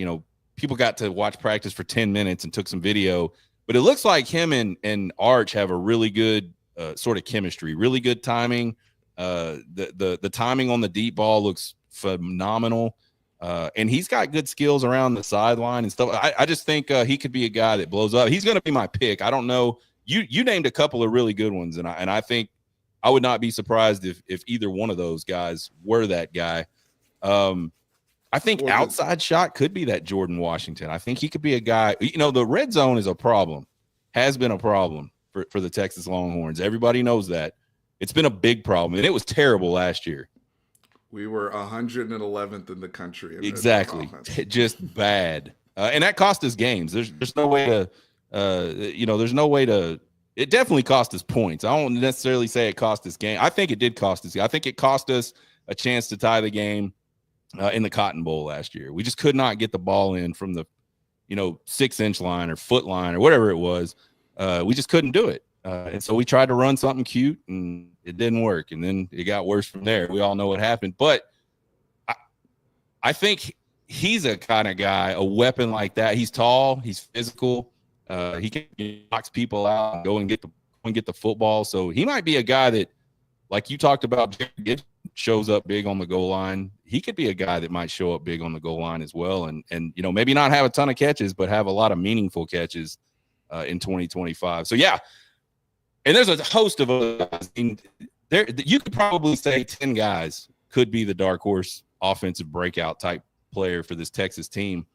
Speaker 1: people got to watch practice for 10 minutes and took some video, but it looks like him and Arch have a really good sort of chemistry, really good timing. The timing on the deep ball looks phenomenal. And he's got good skills around the sideline and stuff. I just think he could be a guy that blows up. He's going to be my pick. I don't know. You named a couple of really good ones, and I think I would not be surprised if either one of those guys were that guy. I think outside shot could be that Jordan Washington. I think he could be a guy. The red zone is a problem, has been a problem for the Texas Longhorns. Everybody knows that. It's been a big problem, and it was terrible last year.
Speaker 2: We were 111th in the country.
Speaker 1: Exactly. Just bad. And that cost us games. There's no way to, there's no way to, it definitely cost us points. I don't necessarily say it cost us game. I think it did cost us. I think it cost us a chance to tie the game in the Cotton Bowl last year. We just could not get the ball in from the, 6-inch line or foot line or whatever it was. We just couldn't do it. And so we tried to run something cute and it didn't work. And then it got worse from there. We all know what happened. But I think he's a kind of guy, a weapon like that. He's tall. He's physical. He can knock people out and go and get the football. So he might be a guy that, like you talked about, shows up big on the goal line. He could be a guy that might show up big on the goal line as well. And maybe not have a ton of catches, but have a lot of meaningful catches in 2025. So, yeah. And there's a host of other guys. I mean, you could probably say 10 guys could be the dark horse offensive breakout type player for this Texas team.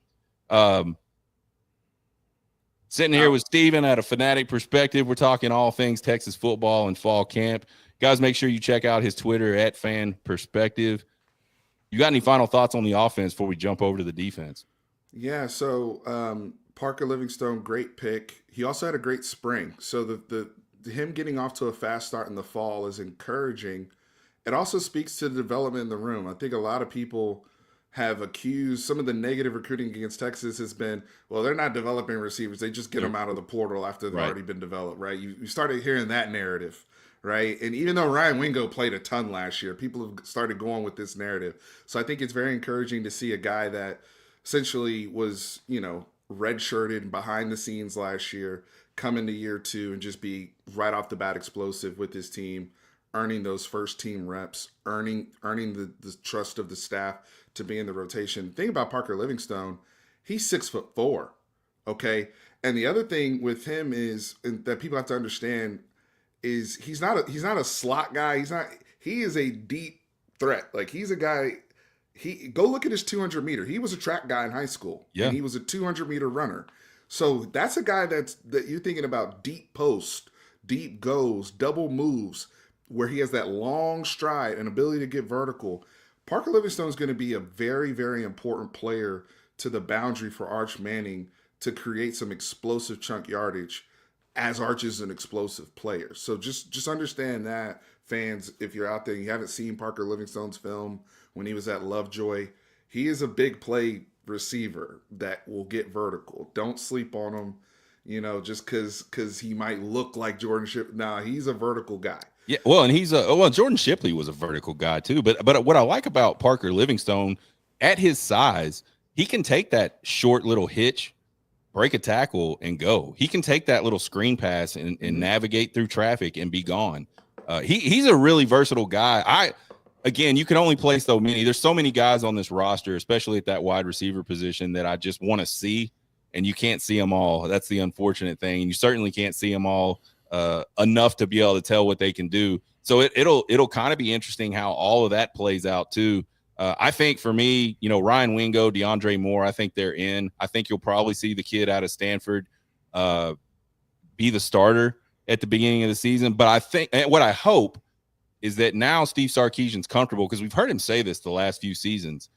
Speaker 1: Sitting here with Steven at a Fanatic perspective, we're talking all things Texas football and fall camp. Guys, make sure you check out his Twitter at Fan Perspective. You got any final thoughts on the offense before we jump over to the defense?
Speaker 2: Yeah, so Parker Livingstone, great pick. He also had a great spring. So him getting off to a fast start in the fall is encouraging. It also speaks to the development in the room. I think a lot of people have accused some of the negative recruiting against Texas has been, well, they're not developing receivers. They just get them out of the portal after they've already been developed, right? You started hearing that narrative, right? And even though Ryan Wingo played a ton last year, people have started going with this narrative. So I think it's very encouraging to see a guy that essentially was, redshirted behind the scenes last year, come into year two and just be right off the bat explosive with his team, earning those first team reps, earning the trust of the staff to be in the rotation. The thing about Parker Livingstone, he's 6'4", okay? And the other thing with him is, and that people have to understand, is he's not a slot guy. He is a deep threat. Like, he's a guy. Go look at his 200-meter. He was a track guy in high school.
Speaker 1: Yeah.
Speaker 2: And he was a 200-meter runner. So that's a guy that you're thinking about deep post, deep goes, double moves, where he has that long stride and ability to get vertical. Parker Livingstone is going to be a very, very important player to the boundary for Arch Manning to create some explosive chunk yardage, as Arch is an explosive player. So just understand that, fans, if you're out there and you haven't seen Parker Livingstone's film when he was at Lovejoy, he is a big play receiver that will get vertical. Don't sleep on him, just because he might look like Jordan Shipley. Nah, he's a vertical guy.
Speaker 1: Yeah, well, and Jordan Shipley was a vertical guy too. But what I like about Parker Livingstone, at his size, he can take that short little hitch, break a tackle, and go. He can take that little screen pass and navigate through traffic and be gone. He's a really versatile guy. Again, you can only play so many. There's so many guys on this roster, especially at that wide receiver position, that I just want to see, and you can't see them all. That's the unfortunate thing. You certainly can't see them all enough to be able to tell what they can do. So it'll kind of be interesting how all of that plays out too. I think for me, Ryan Wingo, DeAndre Moore, I think they're in. I think you'll probably see the kid out of Stanford be the starter at the beginning of the season. But I think, and what I hope is that now Steve Sarkisian's comfortable, because we've heard him say this the last few seasons.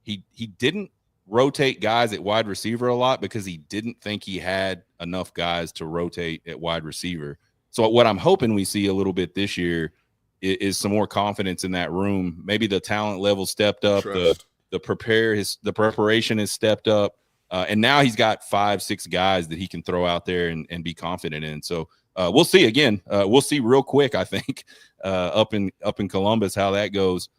Speaker 1: He didn't rotate guys at wide receiver a lot because he didn't think he had enough guys to rotate at wide receiver. So what I'm hoping we see a little bit this year is some more confidence in that room. Maybe the talent level stepped up, the preparation has stepped up. And now he's got 5-6 guys that he can throw out there and be confident in. So we'll see again. We'll see real quick, I think, up in Columbus how that goes.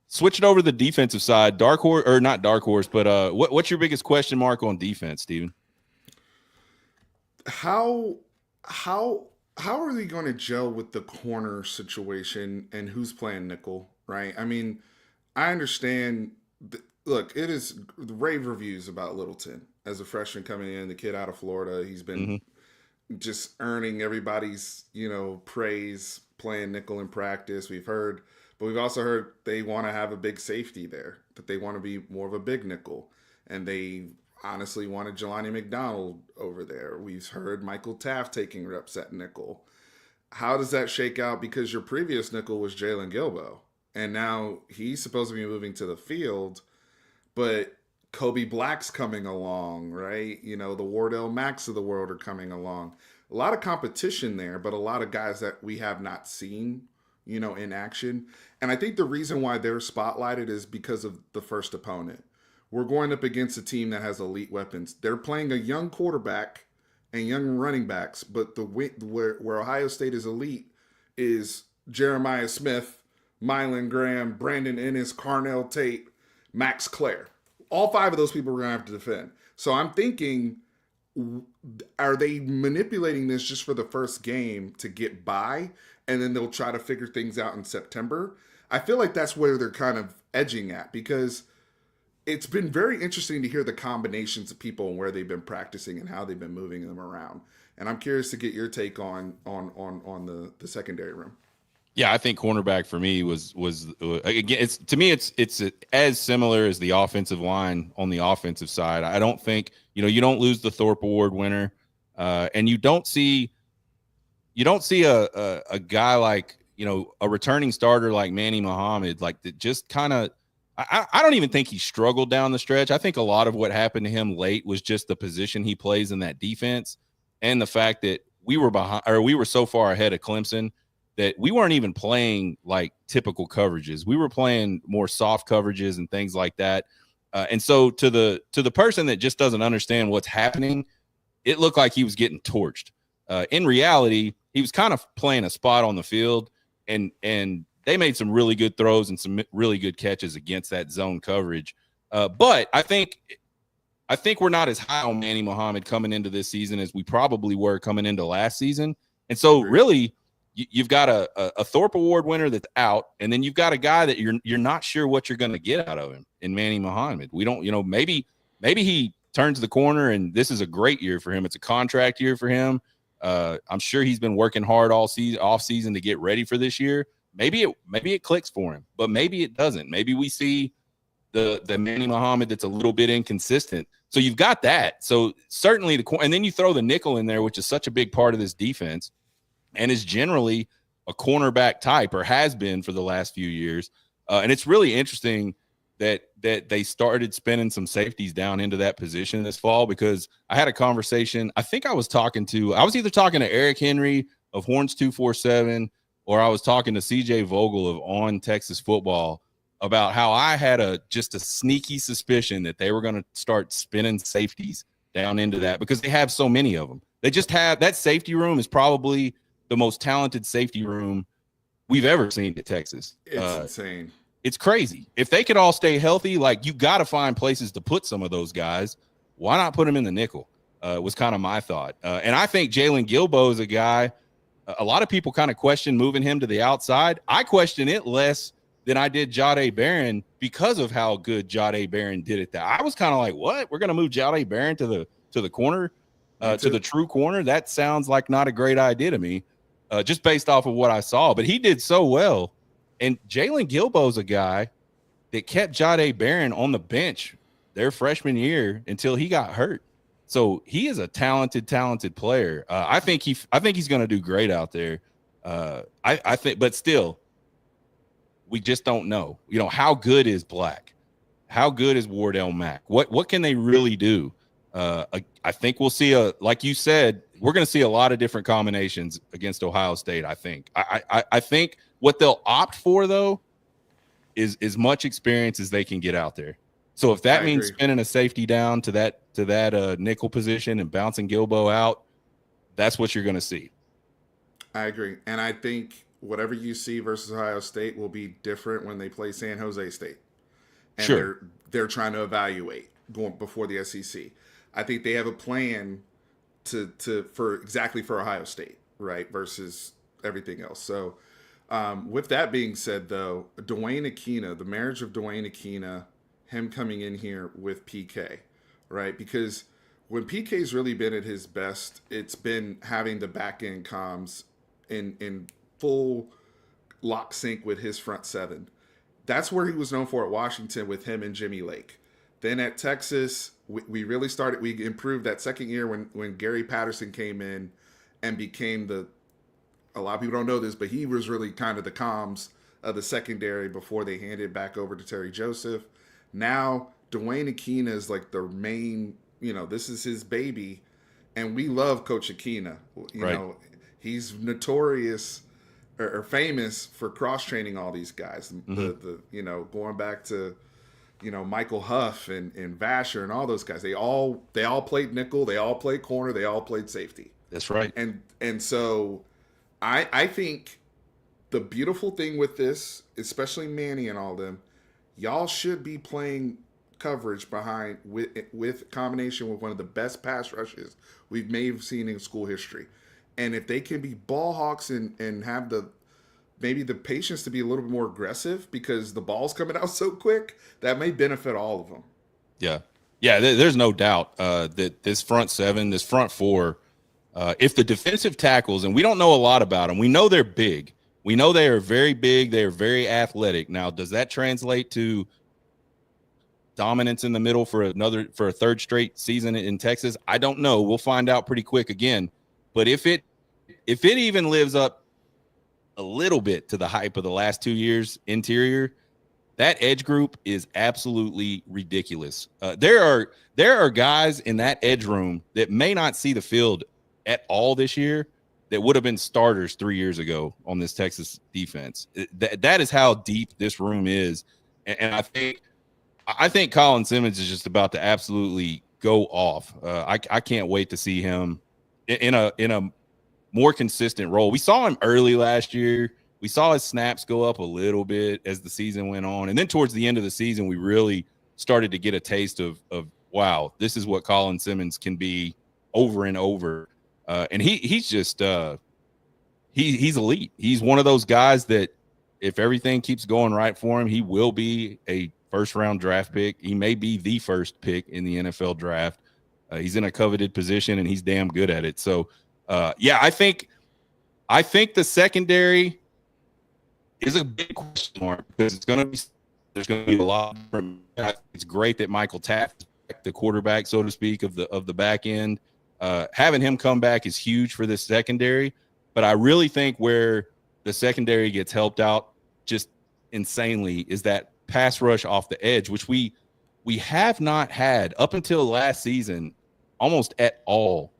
Speaker 1: Switching over to the defensive side, Darkhorse or not Darkhorse, but what's your biggest question mark on defense, Steven?
Speaker 2: How how how are they going to gel with the corner situation and who's playing nickel, right? I mean, I understand. Look, it is rave reviews about Littleton as a freshman coming in, the kid out of Florida. He's been
Speaker 1: Mm-hmm.
Speaker 2: just earning everybody's praise playing nickel in practice. We've heard, but we've also heard they want to have a big safety there, that they want to be more of a big nickel, and they honestly wanted Jelani McDonald over there. We've heard Michael Taft taking reps at nickel. How does that shake out? Because your previous nickel was Jalen Gilbo, and now he's supposed to be moving to the field, but Kobe Black's coming along, right? The Wardell Max of the world are coming along. A lot of competition there, but a lot of guys that we have not seen, in action. And I think the reason why they're spotlighted is because of the first opponent. We're going up against a team that has elite weapons. They're playing a young quarterback and young running backs, but where Ohio State is elite is Jeremiah Smith, Mylan Graham, Brandon Ennis, Carnell Tate, Max Clare. All 5 of those people we're going to have to defend. So I'm thinking, are they manipulating this just for the first game to get by, and then they'll try to figure things out in September? I feel like that's where they're kind of edging at, because it's been very interesting to hear the combinations of people and where they've been practicing and how they've been moving them around. And I'm curious to get your take on the secondary room.
Speaker 1: Yeah, I think cornerback for me was again. It's to me, it's as similar as the offensive line on the offensive side. I don't think you don't lose the Thorpe Award winner, and you don't see a guy like a returning starter like Manny Muhammad, like that just kind of. I don't even think he struggled down the stretch. I think a lot of what happened to him late was just the position he plays in that defense, and the fact that we were so far ahead of Clemson that we weren't even playing like typical coverages. We were playing more soft coverages and things like that. And so to the person that just doesn't understand what's happening, it looked like he was getting torched. In reality, he was kind of playing a spot on the field, and they made some really good throws and some really good catches against that zone coverage. But I think we're not as high on Manny Muhammad coming into this season as we probably were coming into last season. And so really, you've got a Thorpe Award winner that's out, and then you've got a guy that you're not sure what you're going to get out of him in Manny Muhammad. We don't, maybe he turns the corner and this is a great year for him. It's a contract year for him. I'm sure he's been working hard all off season to get ready for this year. Maybe it clicks for him, but maybe it doesn't. Maybe we see the Manny Muhammad that's a little bit inconsistent. So you've got that. So certainly and then you throw the nickel in there, which is such a big part of this defense, and is generally a cornerback type, or has been for the last few years. And it's really interesting that they started spinning some safeties down into that position this fall, because I had a conversation. I think I was either talking to Eric Henry of Horns 247, or I was talking to CJ Vogel of On Texas Football about how I had just a sneaky suspicion that they were going to start spinning safeties down into that, because they have so many of them. They just have that safety room is probably the most talented safety room we've ever seen at Texas.
Speaker 2: It's insane.
Speaker 1: It's crazy. If they could all stay healthy, like, you got to find places to put some of those guys. Why not put them in the nickel? Was kind of my thought. And I think Jalen Gilbo is a guy. A lot of people kind of question moving him to the outside. I question it less than I did Jahdae Barron, because of how good Jahdae Barron did at that. I was kind of like, what? We're going to move Jahdae Barron to the corner, to the true corner? That sounds like not a great idea to me. Just based off of what I saw. But he did so well. And Jalen Gilbo's a guy that kept Jahdae Barron on the bench their freshman year until he got hurt. So he is a talented player. I think he's going to do great out there. I think, but still, we just don't know. How good is Black? How good is Wardell Mack? What can they really do? I think we'll see like you said, we're going to see a lot of different combinations against Ohio State. I think. I think what they'll opt for, though, is as much experience as they can get out there. So if that
Speaker 2: I
Speaker 1: means
Speaker 2: agree.
Speaker 1: spinning a safety down to that nickel position and bouncing Gilbo out, that's what you're going to see.
Speaker 2: I agree. And I think whatever you see versus Ohio State will be different when they play San Jose State. And
Speaker 1: Sure.
Speaker 2: they're trying to evaluate going before the SEC. I think they have a plan to for exactly for Ohio State, right? Versus everything else. So with that being said, though, Dwayne Aquina, the marriage of Dwayne Aquina, him coming in here with PK, right? Because when PK's really been at his best, it's been having the back end comms in full lock sync with his front seven. That's where he was known for at Washington with him and Jimmy Lake. Then at Texas, we really started. We improved that second year when Gary Patterson came in and became the. A lot of people don't know this, but he was really kind of the comms of the secondary before they handed it back over to Terry Joseph. Now Dwayne Aquina is like the main. This is his baby, and we love Coach Aquina.
Speaker 1: Right.
Speaker 2: He's notorious or famous for cross training all these guys.
Speaker 1: Mm-hmm.
Speaker 2: Going back to Michael Huff and Vasher and all those guys. They all played nickel. They all played corner. They all played safety.
Speaker 1: That's right.
Speaker 2: And so I think the beautiful thing with this, especially Manny and all them, y'all should be playing coverage behind with combination with one of the best pass rushes we may have seen in school history. And if they can be ball hawks and have maybe the patience to be a little bit more aggressive because the ball's coming out so quick, that may benefit all of them.
Speaker 1: Yeah. Yeah. There's no doubt that this front seven, this front four, if the defensive tackles, and we don't know a lot about them, we know they're big. We know they are very big. They are very athletic. Now, does that translate to dominance in the middle for a third straight season in Texas? I don't know. We'll find out pretty quick again. But if it even lives up a little bit to the hype of the last 2 years interior, that edge group is absolutely ridiculous. There are guys in that edge room that may not see the field at all this year that would have been starters 3 years ago on this Texas defense. That is how deep this room is. And I think Colin Simmons is just about to absolutely go off. I can't wait to see him in a more consistent role. We saw him early last year. We saw his snaps go up a little bit as the season went on. And then towards the end of the season, we really started to get a taste of wow, this is what Colin Simmons can be over and over. And he's just he's elite. He's one of those guys that if everything keeps going right for him, he will be a first-round draft pick. He may be the first pick in the NFL draft. He's in a coveted position, and he's damn good at it. So, yeah, I think the secondary is a big question mark because there's going to be a lot. It's great that Michael Taft is the quarterback, so to speak, of the back end. Having him come back is huge for this secondary, but I really think where the secondary gets helped out just insanely is that pass rush off the edge, which we have not had up until last season almost at all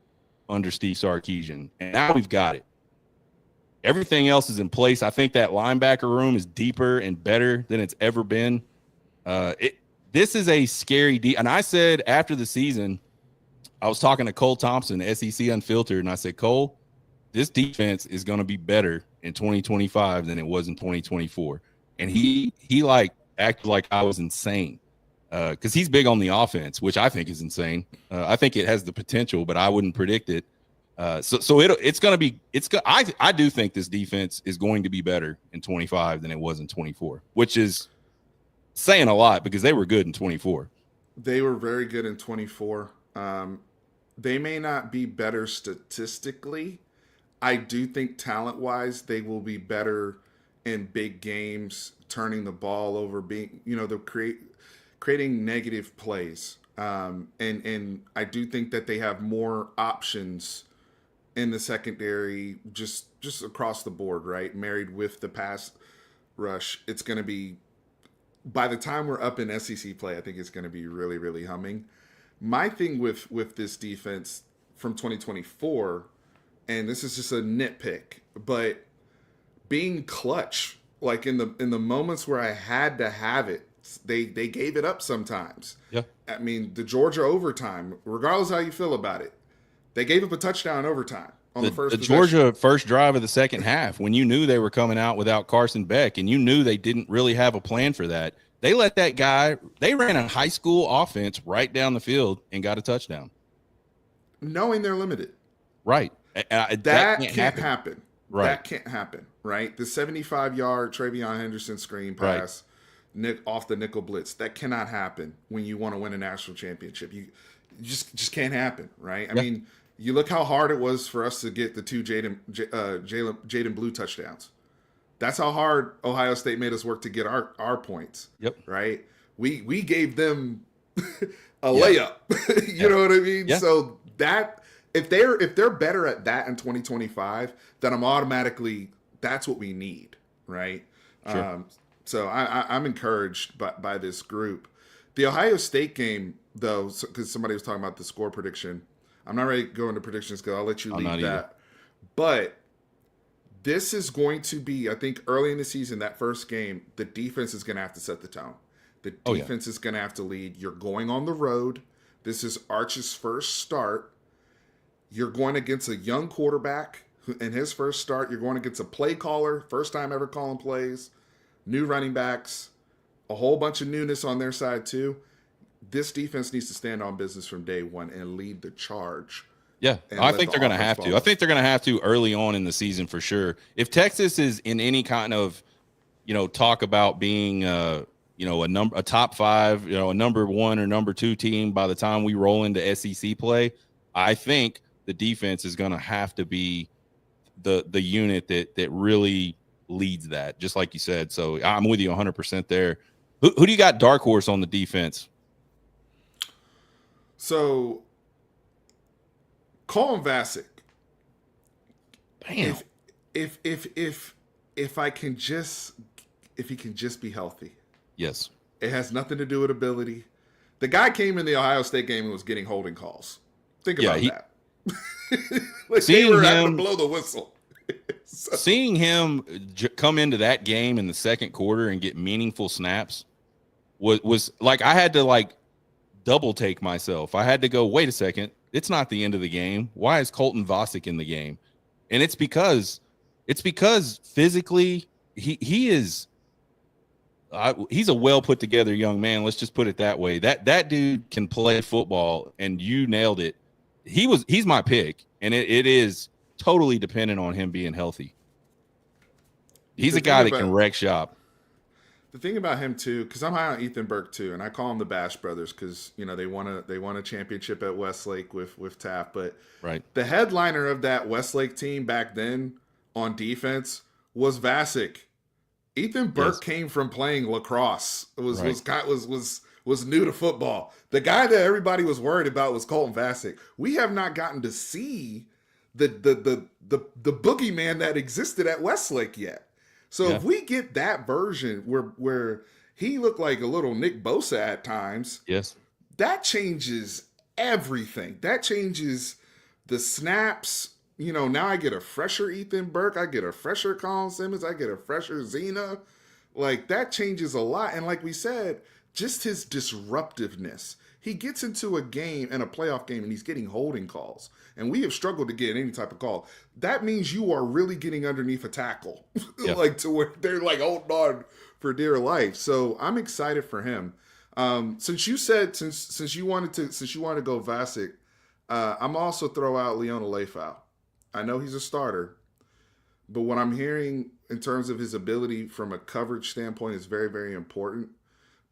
Speaker 1: under Steve Sarkisian, and now we've got it. Everything else is in place. I think that linebacker room is deeper and better than it's ever been. This is a scary and I said after the season, I was talking to Cole Thompson, SEC Unfiltered, and I said, Cole, this defense is going to be better in 2025 than it was in 2024. And he like acted like I was insane because he's big on the offense, which I think is insane. I think it has the potential, but I wouldn't predict it. So it's going to be I do think this defense is going to be better in 25 than it was in 24, which is saying a lot because they were good in 24.
Speaker 2: They were very good in 24. They may not be better statistically. I do think talent-wise, they will be better in big games, turning the ball over, being the creating negative plays. And I do think that they have more options in the secondary, just across the board, right? Married with the pass rush, it's going to be. By the time we're up in SEC play, I think it's going to be really, really humming. My thing with this defense from 2024, and this is just a nitpick, but being clutch, like in the moments where I had to have it, They gave it up sometimes.
Speaker 1: Yeah.
Speaker 2: I mean, the Georgia overtime, regardless how you feel about it, they gave up a touchdown in overtime on the
Speaker 1: The
Speaker 2: first possession.
Speaker 1: Georgia first drive of the second half, when you knew they were coming out without Carson Beck and you knew they didn't really have a plan for that, they let that guy, they ran a high school offense right down the field and got a touchdown.
Speaker 2: Knowing they're limited.
Speaker 1: Right. That
Speaker 2: That
Speaker 1: can't
Speaker 2: can't
Speaker 1: happen.
Speaker 2: happen.
Speaker 1: Right.
Speaker 2: That can't happen, right? The 75-yard Travion Henderson screen
Speaker 1: Right.
Speaker 2: pass off the nickel blitz, that cannot happen when you want to win a national championship. You just can't happen, right? I mean, you look how hard it was for us to get the two Jaden Blue touchdowns. That's how hard Ohio State made us work to get our points.
Speaker 1: Yep.
Speaker 2: Right? We gave them a layup. You know what I mean?
Speaker 1: Yeah.
Speaker 2: So that if they're better at that in 2025, then I'm automatically that's what we need, right?
Speaker 1: Sure.
Speaker 2: So I'm encouraged by this group. The Ohio State game, though, because somebody was talking about the score prediction. I'm not ready to go into predictions because I'll let you lead that. But this is going to be, I think, early in the season, that first game, the defense is going to have to set the tone. The defense is going to have to lead. You're going on the road. This is Arch's first start. You're going against a young quarterback in his first start. You're going against a play caller, first time ever calling plays, new running backs, a whole bunch of newness on their side too. This defense needs to stand on business from day one and lead the charge.
Speaker 1: Yeah, I think they're going to have to. I think they're going to have to early on in the season for sure. If Texas is in any kind of, talk about being, a top 5, a number 1 or number 2 team by the time we roll into SEC play, I think the defense is going to have to be the unit that really leads that, just like you said. So I'm with you 100% there. Who do you got Darkhorse on the defense?
Speaker 2: So Colin Vasek.
Speaker 1: Damn.
Speaker 2: If he can just be healthy.
Speaker 1: Yes.
Speaker 2: It has nothing to do with ability. The guy came in the Ohio State game and was getting holding calls. Think about that. Like they were having to blow the whistle.
Speaker 1: Seeing him come into that game in the second quarter and get meaningful snaps was like I had to double take myself. I had to go, wait a second. It's not the end of the game. Why is Colton Vasek in the game? And it's because physically he is he's a well put together young man. Let's just put it that way. That dude can play football, and you nailed it. He's my pick, and it is totally dependent on him being healthy. He's a guy that can wreck shop.
Speaker 2: The thing about him too, because I'm high on Ethan Burke too, and I call him the Bash Brothers because they won a championship at Westlake with Taft. But the headliner of that Westlake team back then on defense was Vasek. Ethan Burke came from playing lacrosse. It was new to football. The guy that everybody was worried about was Colton Vasek. We have not gotten to see the boogeyman that existed at Westlake yet. So if we get that version where he looked like a little Nick Bosa at times, that changes everything. That changes the snaps. Now I get a fresher Ethan Burke. I get a fresher Colin Simmons. I get a fresher Zena. Like, that changes a lot. And like we said, just his disruptiveness. He gets into a game and a playoff game and he's getting holding calls. And we have struggled to get any type of call. That means you are really getting underneath a tackle. To where they're holding on for dear life. So I'm excited for him. Since you said since you wanted to go Vasek, I'm also throw out Leona Leifau. I know he's a starter, but what I'm hearing in terms of his ability from a coverage standpoint is very, very important,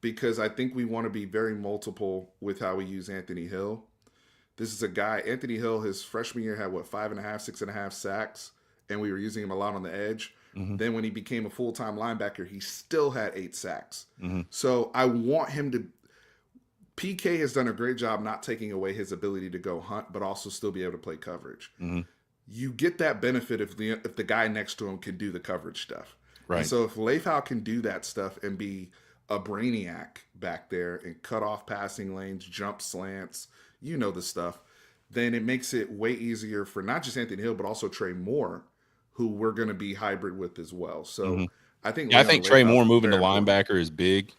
Speaker 2: because I think we want to be very multiple with how we use Anthony Hill. This is a guy, Anthony Hill, his freshman year had 5.5, 6.5 sacks, and we were using him a lot on the edge. Mm-hmm. Then when he became a full-time linebacker, he still had 8 sacks. Mm-hmm. So I want him to PK has done a great job not taking away his ability to go hunt, but also still be able to play coverage. Mm-hmm. You get that benefit if the guy next to him can do the coverage stuff. Right. And so if Leifau can do that stuff and be a brainiac back there and cut off passing lanes, jump slants, the stuff, then it makes it way easier for not just Anthony Hill, but also Trey Moore, who we're going to be hybrid with as well. So I think
Speaker 1: I think Trey Moore moving to linebacker is big.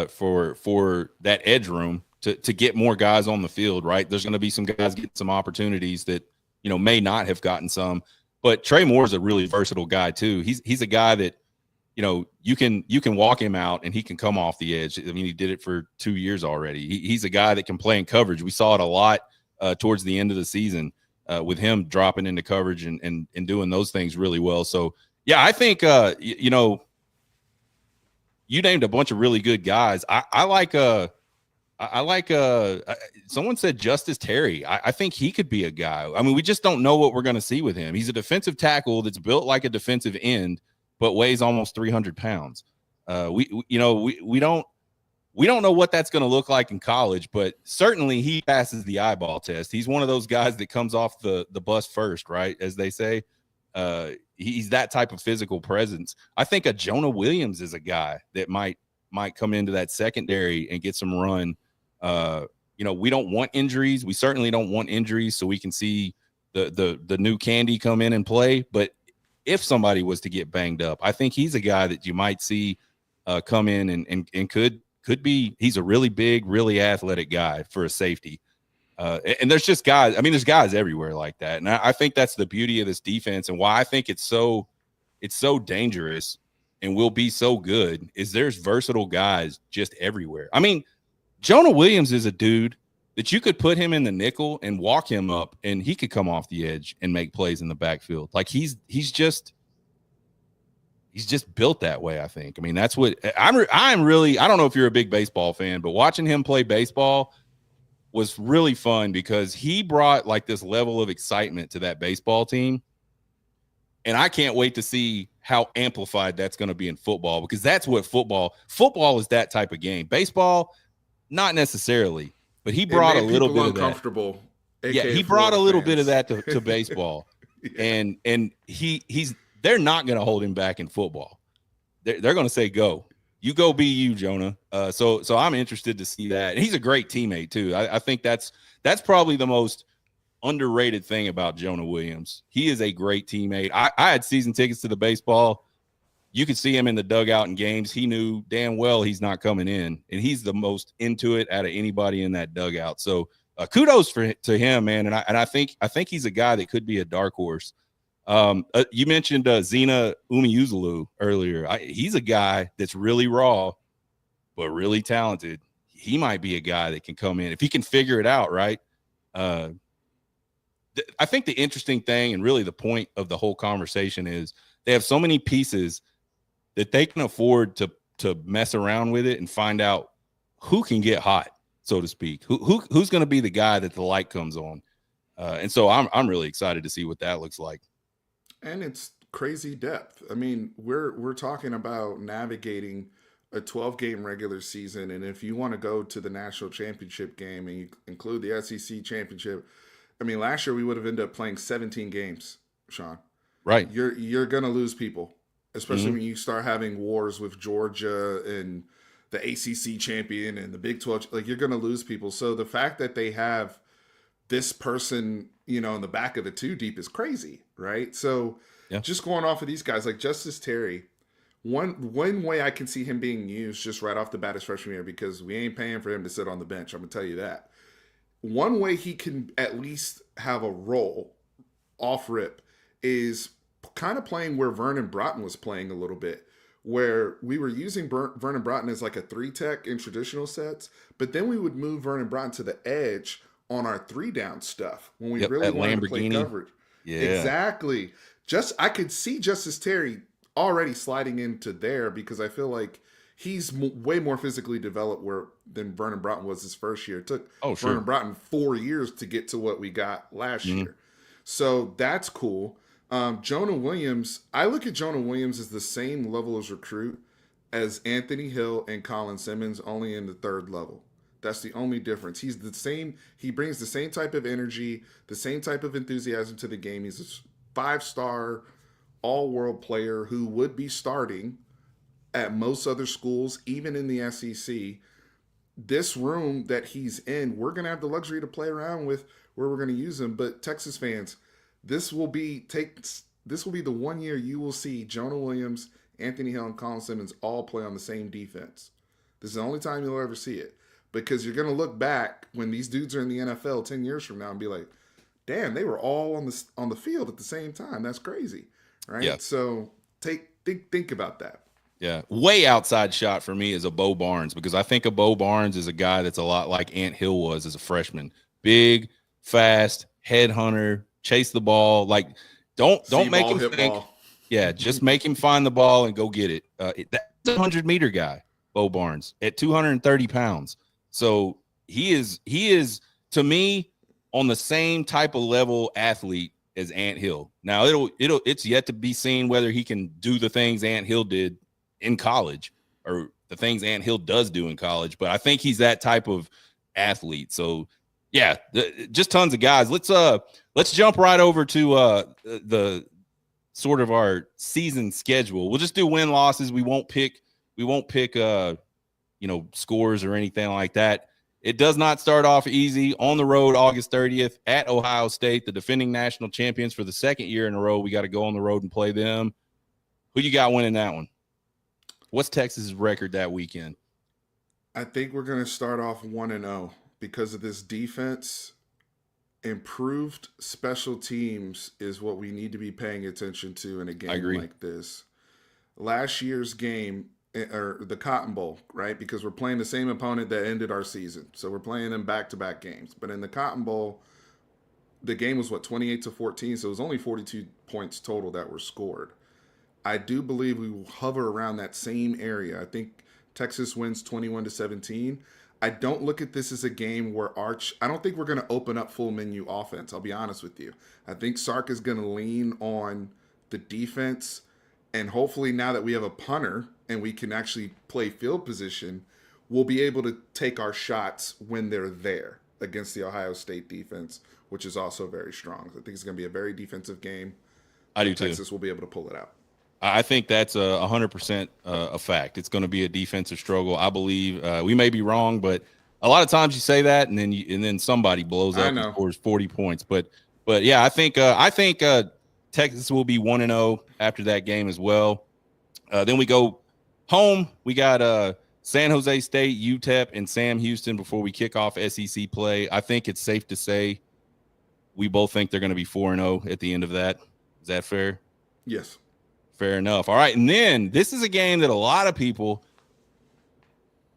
Speaker 1: for that edge room to get more guys on the field. Right, there's going to be some guys getting some opportunities that may not have gotten some. But Trey Moore is a really versatile guy too. He's a guy that you can walk him out and he can come off the edge. I mean, he did it for 2 years already. He's a guy that can play in coverage. We saw it a lot towards the end of the season with him dropping into coverage and doing those things really well. So yeah, I think you named a bunch of really good guys. I like someone said Justice Terry. I think he could be a guy. I mean, we just don't know what we're going to see with him. He's a defensive tackle that's built like a defensive end, but weighs almost 300 pounds. We don't know what that's going to look like in college, but certainly he passes the eyeball test. He's one of those guys that comes off the bus first, right? As they say, he's that type of physical presence. I think a Jonah Williams is a guy that might come into that secondary and get some run. We don't want injuries. We certainly don't want injuries, so we can see the new Candy come in and play. But if somebody was to get banged up, I think he's a guy that you might see come in and could be. He's a really big, really athletic guy for a safety. And there's just guys. I mean, there's guys everywhere like that, and I think that's the beauty of this defense and why I think it's so dangerous and will be so good. Is there's versatile guys just everywhere. I mean, Jonah Williams is a dude that you could put him in the nickel and walk him up, and he could come off the edge and make plays in the backfield. Like he's just built that way. I think. I mean, that's what I'm really. I don't know if you're a big baseball fan, but watching him play baseball was really fun because he brought like this level of excitement to that baseball team. And I can't wait to see how amplified that's going to be in football, because that's what football is that type of game. Baseball, not necessarily, but he brought a little bit of that. Yeah, he brought a little bit of that to baseball. Yeah. And they're not going to hold him back in football. They're going to say, go. You go be you, Jonah. So I'm interested to see that. And he's a great teammate too. I think that's probably the most underrated thing about Jonah Williams. He is a great teammate. I had season tickets to the baseball. You could see him in the dugout in games. He knew damn well he's not coming in, and he's the most into it out of anybody in that dugout. So kudos to him, man. And I think he's a guy that could be a dark horse. You mentioned Zena Umeozulu earlier. He's a guy that's really raw, but really talented. He might be a guy that can come in if he can figure it out, right? I think the interesting thing and really the point of the whole conversation is they have so many pieces that they can afford to mess around with it and find out who can get hot, so to speak. Who's going to be the guy that the light comes on? And so I'm really excited to see what that looks like.
Speaker 2: And it's crazy depth. I mean, we're talking about navigating a 12-game regular season, and if you want to go to the national championship game and you include the SEC championship, I mean, last year we would have ended up playing 17 games, Sean.
Speaker 1: Right.
Speaker 2: You're gonna lose people, especially when you start having wars with Georgia and the ACC champion and the Big 12. Like, you're gonna lose people. So the fact that they have this person, in the back of the two deep is crazy, right? So just going off of these guys like Justice Terry, one way I can see him being used just right off the bat is freshman year, because we ain't paying for him to sit on the bench. I'm gonna tell you that. One way he can at least have a role off rip is kind of playing where Vernon Broughton was playing a little bit, where we were using Vernon Broughton as like a 3-tech in traditional sets, but then we would move Vernon Broughton to the edge on our 3-down stuff when we really wanted to play coverage. Yeah, exactly. I could see Justice Terry already sliding into there, because I feel like he's way more physically developed than Vernon Broughton was his first year. It took Vernon Broughton 4 years to get to what we got last year. So that's cool. Jonah Williams, I look at Jonah Williams as the same level as recruit as Anthony Hill and Colin Simmons, only in the 3rd level. That's the only difference. He's the same. He brings the same type of energy, the same type of enthusiasm to the game. He's a 5-star all-world player who would be starting at most other schools, even in the SEC. This room that he's in, we're going to have the luxury to play around with where we're going to use him. But Texas fans, this will be the 1 year you will see Jonah Williams, Anthony Hill, and Colin Simmons all play on the same defense. This is the only time you'll ever see it because you're going to look back when these dudes are in the NFL 10 years from now and be like, damn, they were all on the field at the same time. That's crazy,
Speaker 1: Yeah.
Speaker 2: right? So think about that.
Speaker 1: Yeah. Way outside shot for me is a Bo Barnes because I think of Bo Barnes as a guy that's a lot like Ant Hill was as a freshman. Big, fast, headhunter, chase the ball. Like,
Speaker 2: See
Speaker 1: don't make
Speaker 2: ball,
Speaker 1: him
Speaker 2: hit
Speaker 1: think.
Speaker 2: ball.
Speaker 1: Yeah, just make him find the ball and go get it. That's a 100-meter guy, Bo Barnes, at 230 pounds. So he is to me on the same type of level athlete as Ant Hill. Now it's yet to be seen whether he can do the things Ant Hill did in college or the things Ant Hill does do in college, but I think he's that type of athlete. So yeah, just tons of guys. Let's jump right over to the sort of our season schedule. We'll just do win losses. We won't pick scores or anything like that. It does not start off easy. On the road, August 30th at Ohio State, the defending national champions for the second year in a row. We got to go on the road and play them. Who you got winning that one? What's Texas's record that weekend?
Speaker 2: I think we're going to start off 1-0 because of this defense. Improved special teams is what we need to be paying attention to in a game like this. Last year's game, or the Cotton Bowl, right? Because we're playing the same opponent that ended our season. So we're playing them back-to-back games. But in the Cotton Bowl, the game was 28-14, so it was only 42 points total that were scored. I do believe we will hover around that same area. I think Texas wins 21-17. I don't look at this as a game where I don't think we're going to open up full menu offense. I'll be honest with you. I think Sark is going to lean on the defense. And hopefully now that we have a punter and we can actually play field position, we'll be able to take our shots when they're there against the Ohio State defense, which is also very strong. I think it's going to be a very defensive game.
Speaker 1: I do too.
Speaker 2: Texas will be able to pull it out.
Speaker 1: I think that's 100% a fact. It's going to be a defensive struggle. I believe we may be wrong, but a lot of times you say that, and then somebody blows up and scores 40 points. But yeah, I think Texas will be 1-0 after that game as well. Then we go home. We got San Jose State, UTEP, and Sam Houston before we kick off SEC play. I think it's safe to say we both think they're going to be 4-0 at the end of that. Is that fair?
Speaker 2: Yes.
Speaker 1: Fair enough. All right. And then this is a game that a lot of people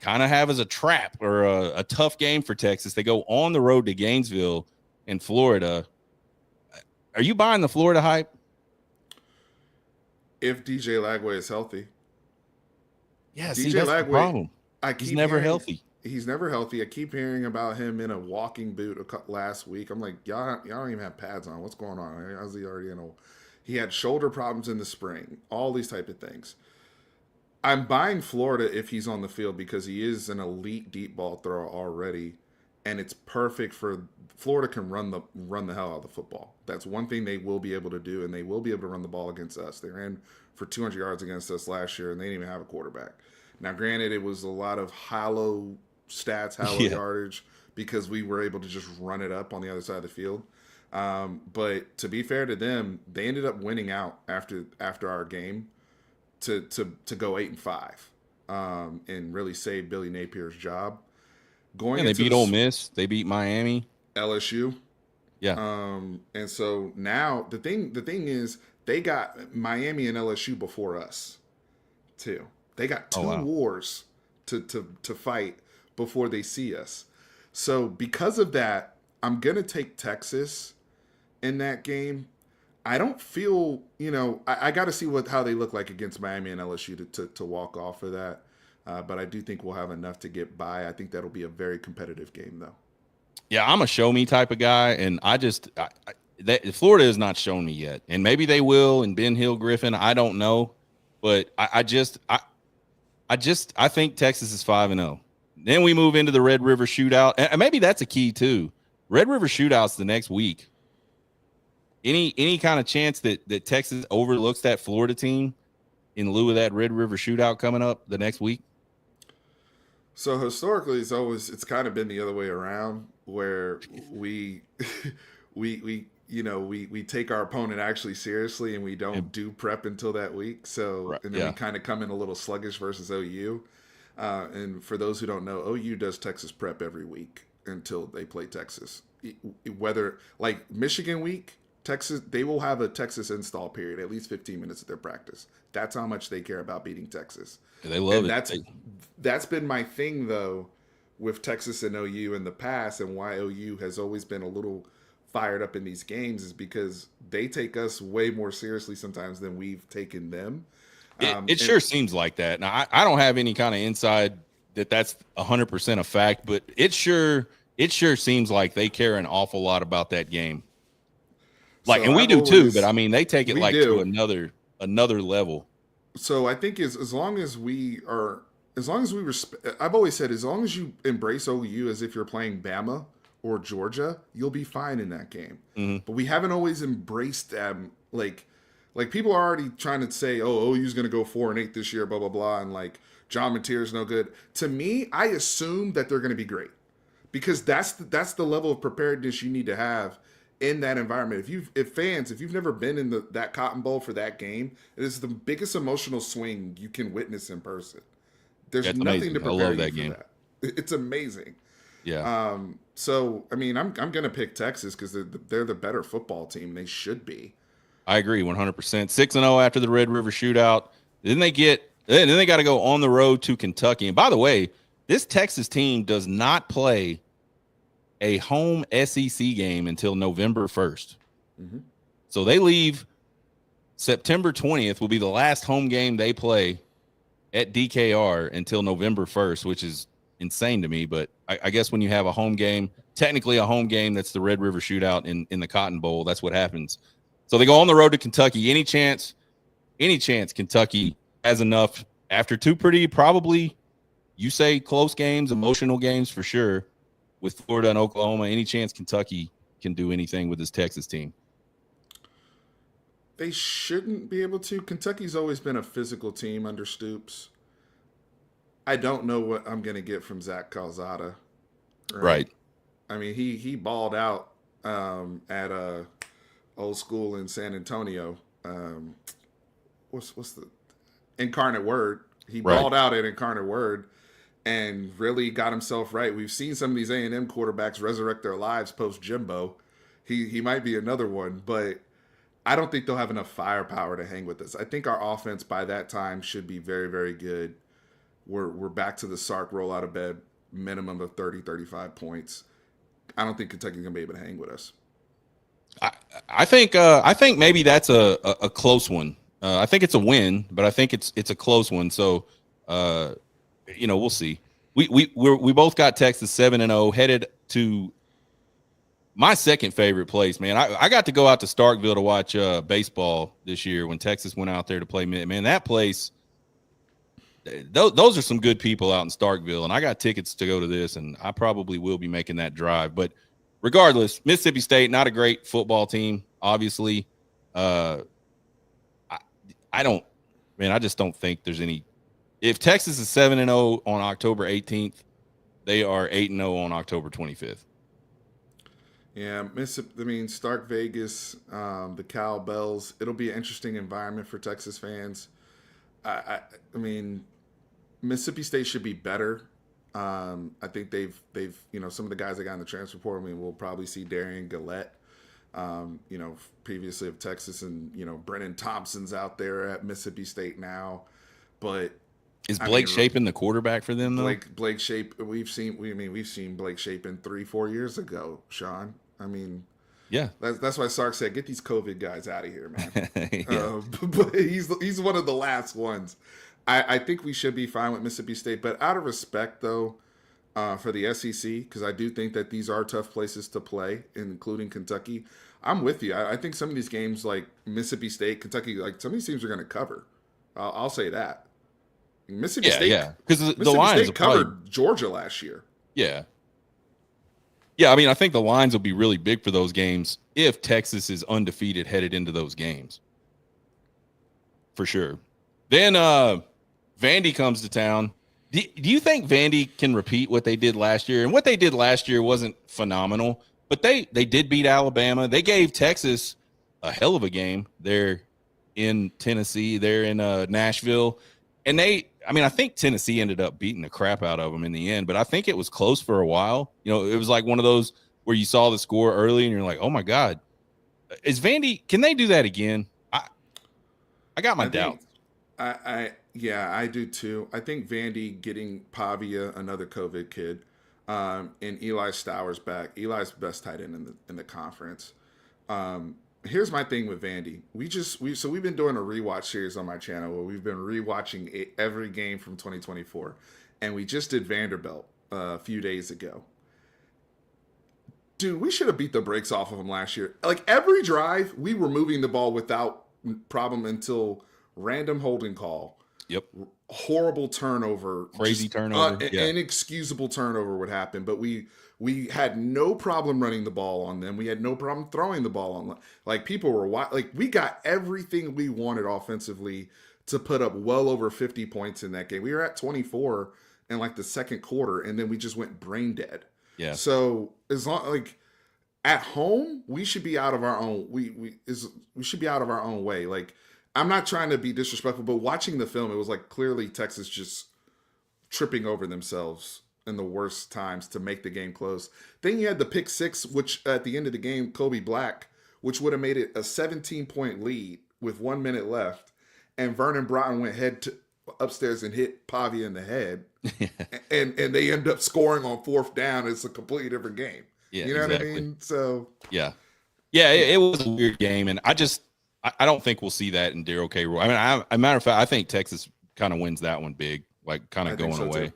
Speaker 1: kind of have as a trap or a tough game for Texas. They go on the road to Gainesville in Florida. Are you buying the Florida hype?
Speaker 2: If DJ Lagway is healthy.
Speaker 1: Yeah, see, that's the problem. He's never healthy.
Speaker 2: He's never healthy. I keep hearing about him in a walking boot last week. I'm like, y'all don't even have pads on. What's going on? How's he already in a... He had shoulder problems in the spring, all these type of things. I'm buying Florida if he's on the field because he is an elite deep ball thrower already, and it's perfect for Florida can run the hell out of the football. That's one thing they will be able to do, and they will be able to run the ball against us. They ran for 200 yards against us last year, and they didn't even have a quarterback. Now, granted, it was a lot of hollow stats, hollow yardage, because we were able to just run it up on the other side of the field. But to be fair to them, they ended up winning out after our game to go 8-5, and really save Billy Napier's job.
Speaker 1: They beat Ole Miss, they beat Miami,
Speaker 2: LSU.
Speaker 1: Yeah.
Speaker 2: And so now the thing is they got Miami and LSU before us too. They got two wars to fight before they see us. So because of that, I'm gonna take Texas in that game. I don't feel, I got to see how they look like against Miami and LSU to walk off of that. But I do think we'll have enough to get by. I think that'll be a very competitive game, though.
Speaker 1: Yeah, I'm a show me type of guy, and Florida has not shown me yet, and maybe they will. And Ben Hill Griffin, I don't know, but I think Texas is 5-0. Then we move into the Red River Shootout, and maybe that's a key too. Red River Shootout's the next week. Any kind of chance that Texas overlooks that Florida team in lieu of that Red River Shootout coming up the next week?
Speaker 2: So historically, it's kind of been the other way around, where we take our opponent actually seriously and we don't do prep until that week. So and then we kind of come in a little sluggish versus OU. And for those who don't know, OU does Texas prep every week until they play Texas. Whether like Michigan week, Texas, they will have a Texas install period, at least 15 minutes of their practice. That's how much they care about beating Texas.
Speaker 1: They love
Speaker 2: And
Speaker 1: it.
Speaker 2: that's been my thing though with Texas and OU in the past, and why OU has always been a little fired up in these games is because they take us way more seriously sometimes than we've taken them.
Speaker 1: It sure seems like that. Now, I don't have any kind of inside that's 100% a fact, but it sure seems like they care an awful lot about that game. Like,
Speaker 2: So
Speaker 1: and we
Speaker 2: I've
Speaker 1: do too,
Speaker 2: always-
Speaker 1: but I mean, they take it
Speaker 2: we
Speaker 1: like
Speaker 2: do.
Speaker 1: to another level.
Speaker 2: So I think as long as we respect, I've always said, as long as you embrace OU as if you're playing Bama or Georgia, you'll be fine in that game.
Speaker 1: Mm-hmm.
Speaker 2: But we haven't always embraced them. Like people are already trying to say, oh, OU's going to go 4-8 this year, blah blah blah, and like John Mateer's no good. To me, I assume that they're going to be great because that's the level of preparedness you need to have in that environment. If you've never been in that Cotton Bowl for that game, it is the biggest emotional swing you can witness in person. There's
Speaker 1: That's
Speaker 2: nothing
Speaker 1: amazing.
Speaker 2: to
Speaker 1: I
Speaker 2: prepare
Speaker 1: love
Speaker 2: you
Speaker 1: that
Speaker 2: for
Speaker 1: game.
Speaker 2: that. It's amazing.
Speaker 1: Yeah.
Speaker 2: So I mean, I'm gonna pick Texas because they're the better football team. They should be.
Speaker 1: I agree 100%. 6-0 after the Red River Shootout. Then they got to go on the road to Kentucky. And by the way, this Texas team does not play a home SEC game until November 1st.
Speaker 2: Mm-hmm.
Speaker 1: So they leave September 20th will be the last home game they play at DKR until November 1st, which is insane to me. But I guess when you have a home game, technically a home game, that's the Red River Shootout in the Cotton Bowl. That's what happens. So they go on the road to Kentucky. Any chance Kentucky has enough after two pretty probably, you say, close games, emotional games for sure, with Florida and Oklahoma, any chance Kentucky can do anything with this Texas team?
Speaker 2: They shouldn't be able to. Kentucky's always been a physical team under Stoops. I don't know what I'm going to get from Zach Calzada.
Speaker 1: Right.
Speaker 2: I mean, he balled out at old school in San Antonio. What's the Incarnate Word? He balled out at Incarnate Word and really got himself right. We've seen some of these A&M quarterbacks resurrect their lives post Jimbo. He might be another one, but I don't think they'll have enough firepower to hang with us. I think our offense by that time should be very, very good. We're back to the Sark roll out of bed minimum of 30, 35 points. I don't think Kentucky's gonna be able to hang with us.
Speaker 1: I think maybe that's a close one. I think it's a win, but I think it's a close one. So we'll see. We both got Texas 7-0 headed to my second favorite place, man. I got to go out to Starkville to watch baseball this year when Texas went out there to play. Man, that place, those are some good people out in Starkville, and I got tickets to go to this, and I probably will be making that drive. But regardless, Mississippi State, not a great football team, obviously. I just don't think there's any. If Texas is 7-0 on October 18th, they are 8-0 on October 25th.
Speaker 2: Yeah, Stark Vegas, the Cowbells. It'll be an interesting environment for Texas fans. I mean, Mississippi State should be better. I think they've some of the guys that got in the transfer portal. I mean, we'll probably see Darian Gillette, previously of Texas, and Brennan Thompson's out there at Mississippi State now. But
Speaker 1: is Blake Shapen the quarterback for them though?
Speaker 2: Blake Shapen, we've seen Blake Shapen 3-4 years ago, Sean. I mean,
Speaker 1: yeah,
Speaker 2: that's why Sark said, get these COVID guys out of here, man.
Speaker 1: Yeah.
Speaker 2: But he's one of the last ones. I think we should be fine with Mississippi State, but out of respect, though, for the SEC, because I do think that these are tough places to play, including Kentucky. I'm with you. I think some of these games, like Mississippi State, Kentucky, like some of these teams are going to cover. I'll say that. Mississippi State,
Speaker 1: because the Lions
Speaker 2: covered Georgia last year.
Speaker 1: Yeah, I mean, I think the lines will be really big for those games if Texas is undefeated headed into those games. For sure. Then Vandy comes to town. Do you think Vandy can repeat what they did last year? And what they did last year wasn't phenomenal, but they did beat Alabama. They gave Texas a hell of a game there in Tennessee, there in Nashville. And I mean, I think Tennessee ended up beating the crap out of them in the end, but I think it was close for a while. You know, it was like one of those where you saw the score early and you're like, oh my God, is Vandy, can they do that again? I got my
Speaker 2: I think
Speaker 1: doubts.
Speaker 2: yeah, I do too. I think Vandy getting Pavia, another COVID kid, and Eli Stowers back. Eli's best tight end in the conference. Here's my thing with Vandy. We've been doing a rewatch series on my channel where we've been rewatching every game from 2024, and we just did Vanderbilt a few days ago. Dude, we should have beat the brakes off of them last year. Like every drive, we were moving the ball without problem until random holding call,
Speaker 1: Yep.
Speaker 2: horrible turnover,
Speaker 1: Crazy turnover. Yeah.
Speaker 2: inexcusable turnover would happen. But we had no problem running the ball on them. We had no problem throwing the ball on them. Like people were like we got everything we wanted offensively to put up well over 50 points in that game. We were at 24 in like the second quarter, and then we just went brain dead.
Speaker 1: Yeah.
Speaker 2: So as long like at home, we should be out of our own. We should be out of our own way. Like I'm not trying to be disrespectful, but watching the film, it was like clearly Texas just tripping over themselves in the worst times to make the game close. Then you had the pick six, which at the end of the game, Kobe Black, which would have made it a 17-point lead with 1 minute left, and Vernon Broughton went upstairs and hit Pavia in the head, and they end up scoring on fourth down. It's a completely different game.
Speaker 1: Yeah,
Speaker 2: You know
Speaker 1: exactly.
Speaker 2: what I mean? So
Speaker 1: Yeah. It was a weird game, and I don't think we'll see that in Darrell K. Roy. I mean, as a matter of fact, I think Texas kind of wins that one big, like kind of going
Speaker 2: so
Speaker 1: away.